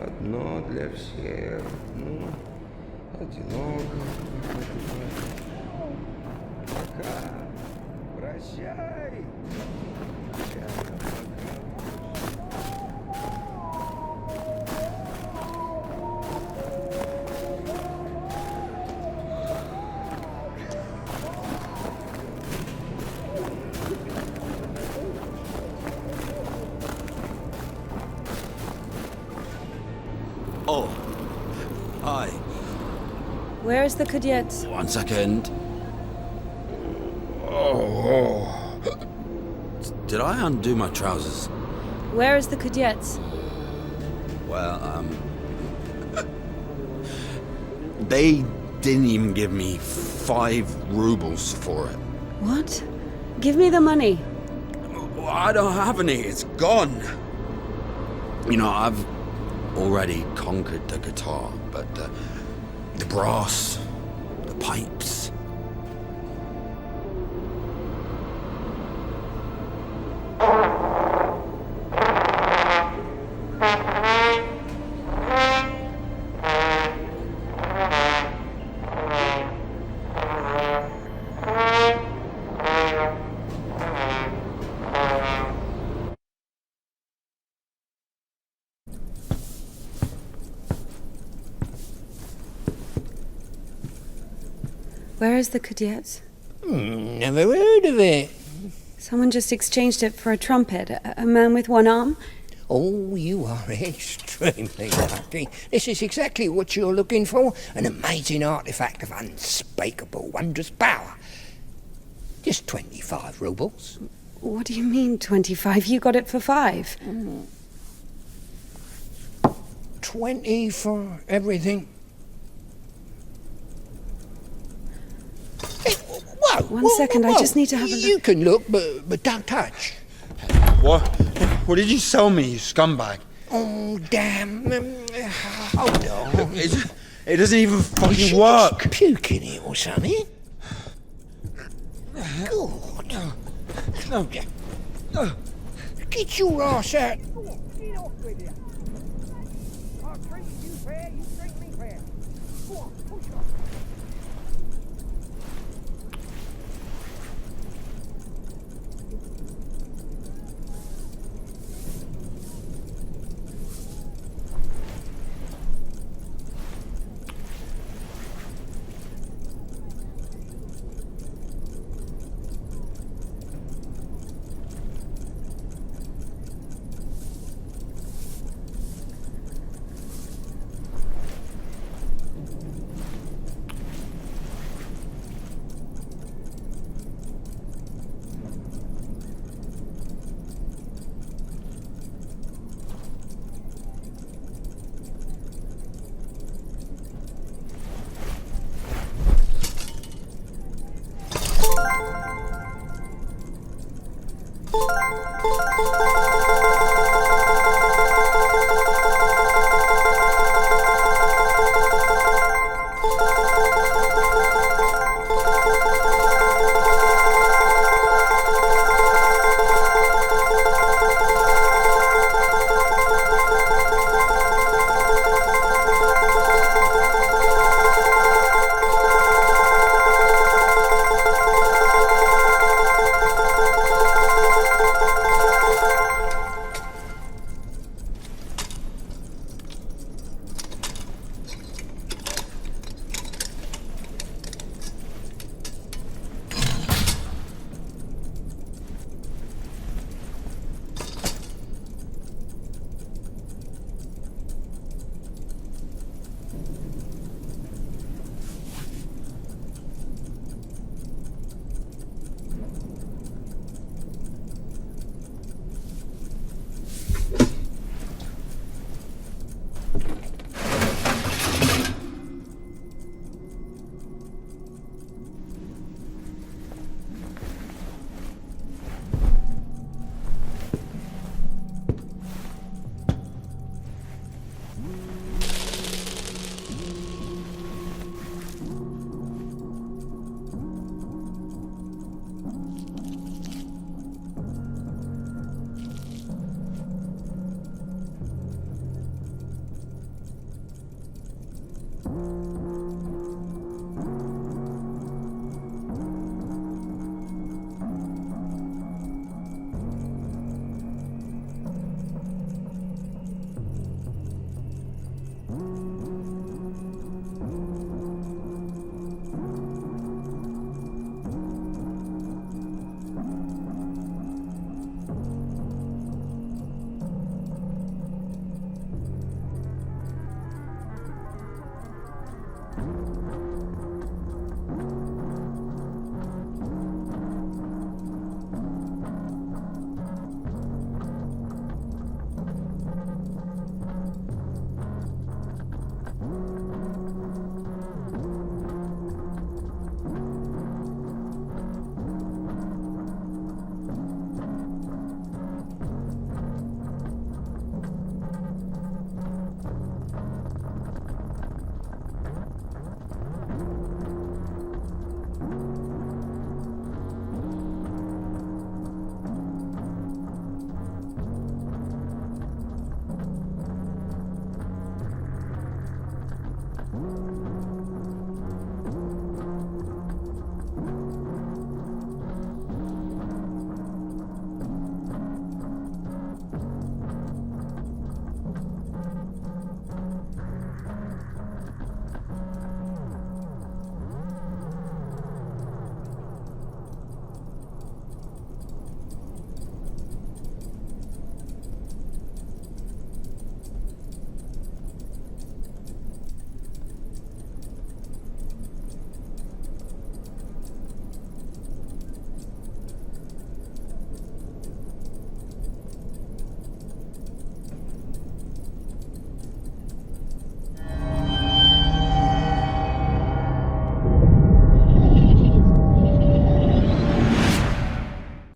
Одно для всех. Ну, одиноко. Пока. Прощай. Oh. Hi. Where is the Kudets? 1 second. Oh. Did I undo my trousers? Where is the Kudets? Well, they didn't even give me 5 rubles for it. What? Give me the money. I don't have any, it's gone. You know, I've already conquered the guitar, but the brass, the pipes. Where is the Kudets? Never heard of it. Someone just exchanged it for a trumpet. A man with one arm? Oh, you are extremely lucky. This is exactly what you're looking for. An amazing artifact of unspeakable, wondrous power. Just 25 rubles. What do you mean, 25? You got it for 5. 20 for everything. Hey, whoa! One second, I just need to have a look. You can look, but don't touch. What? What did you sell me, you scumbag? Oh, damn. Hold on. It doesn't even fucking work. Puke in it or something. God. Oh, yeah. Get your ass out. Get off with you. I'll treat you fair, you treat me fair. Go on, push on.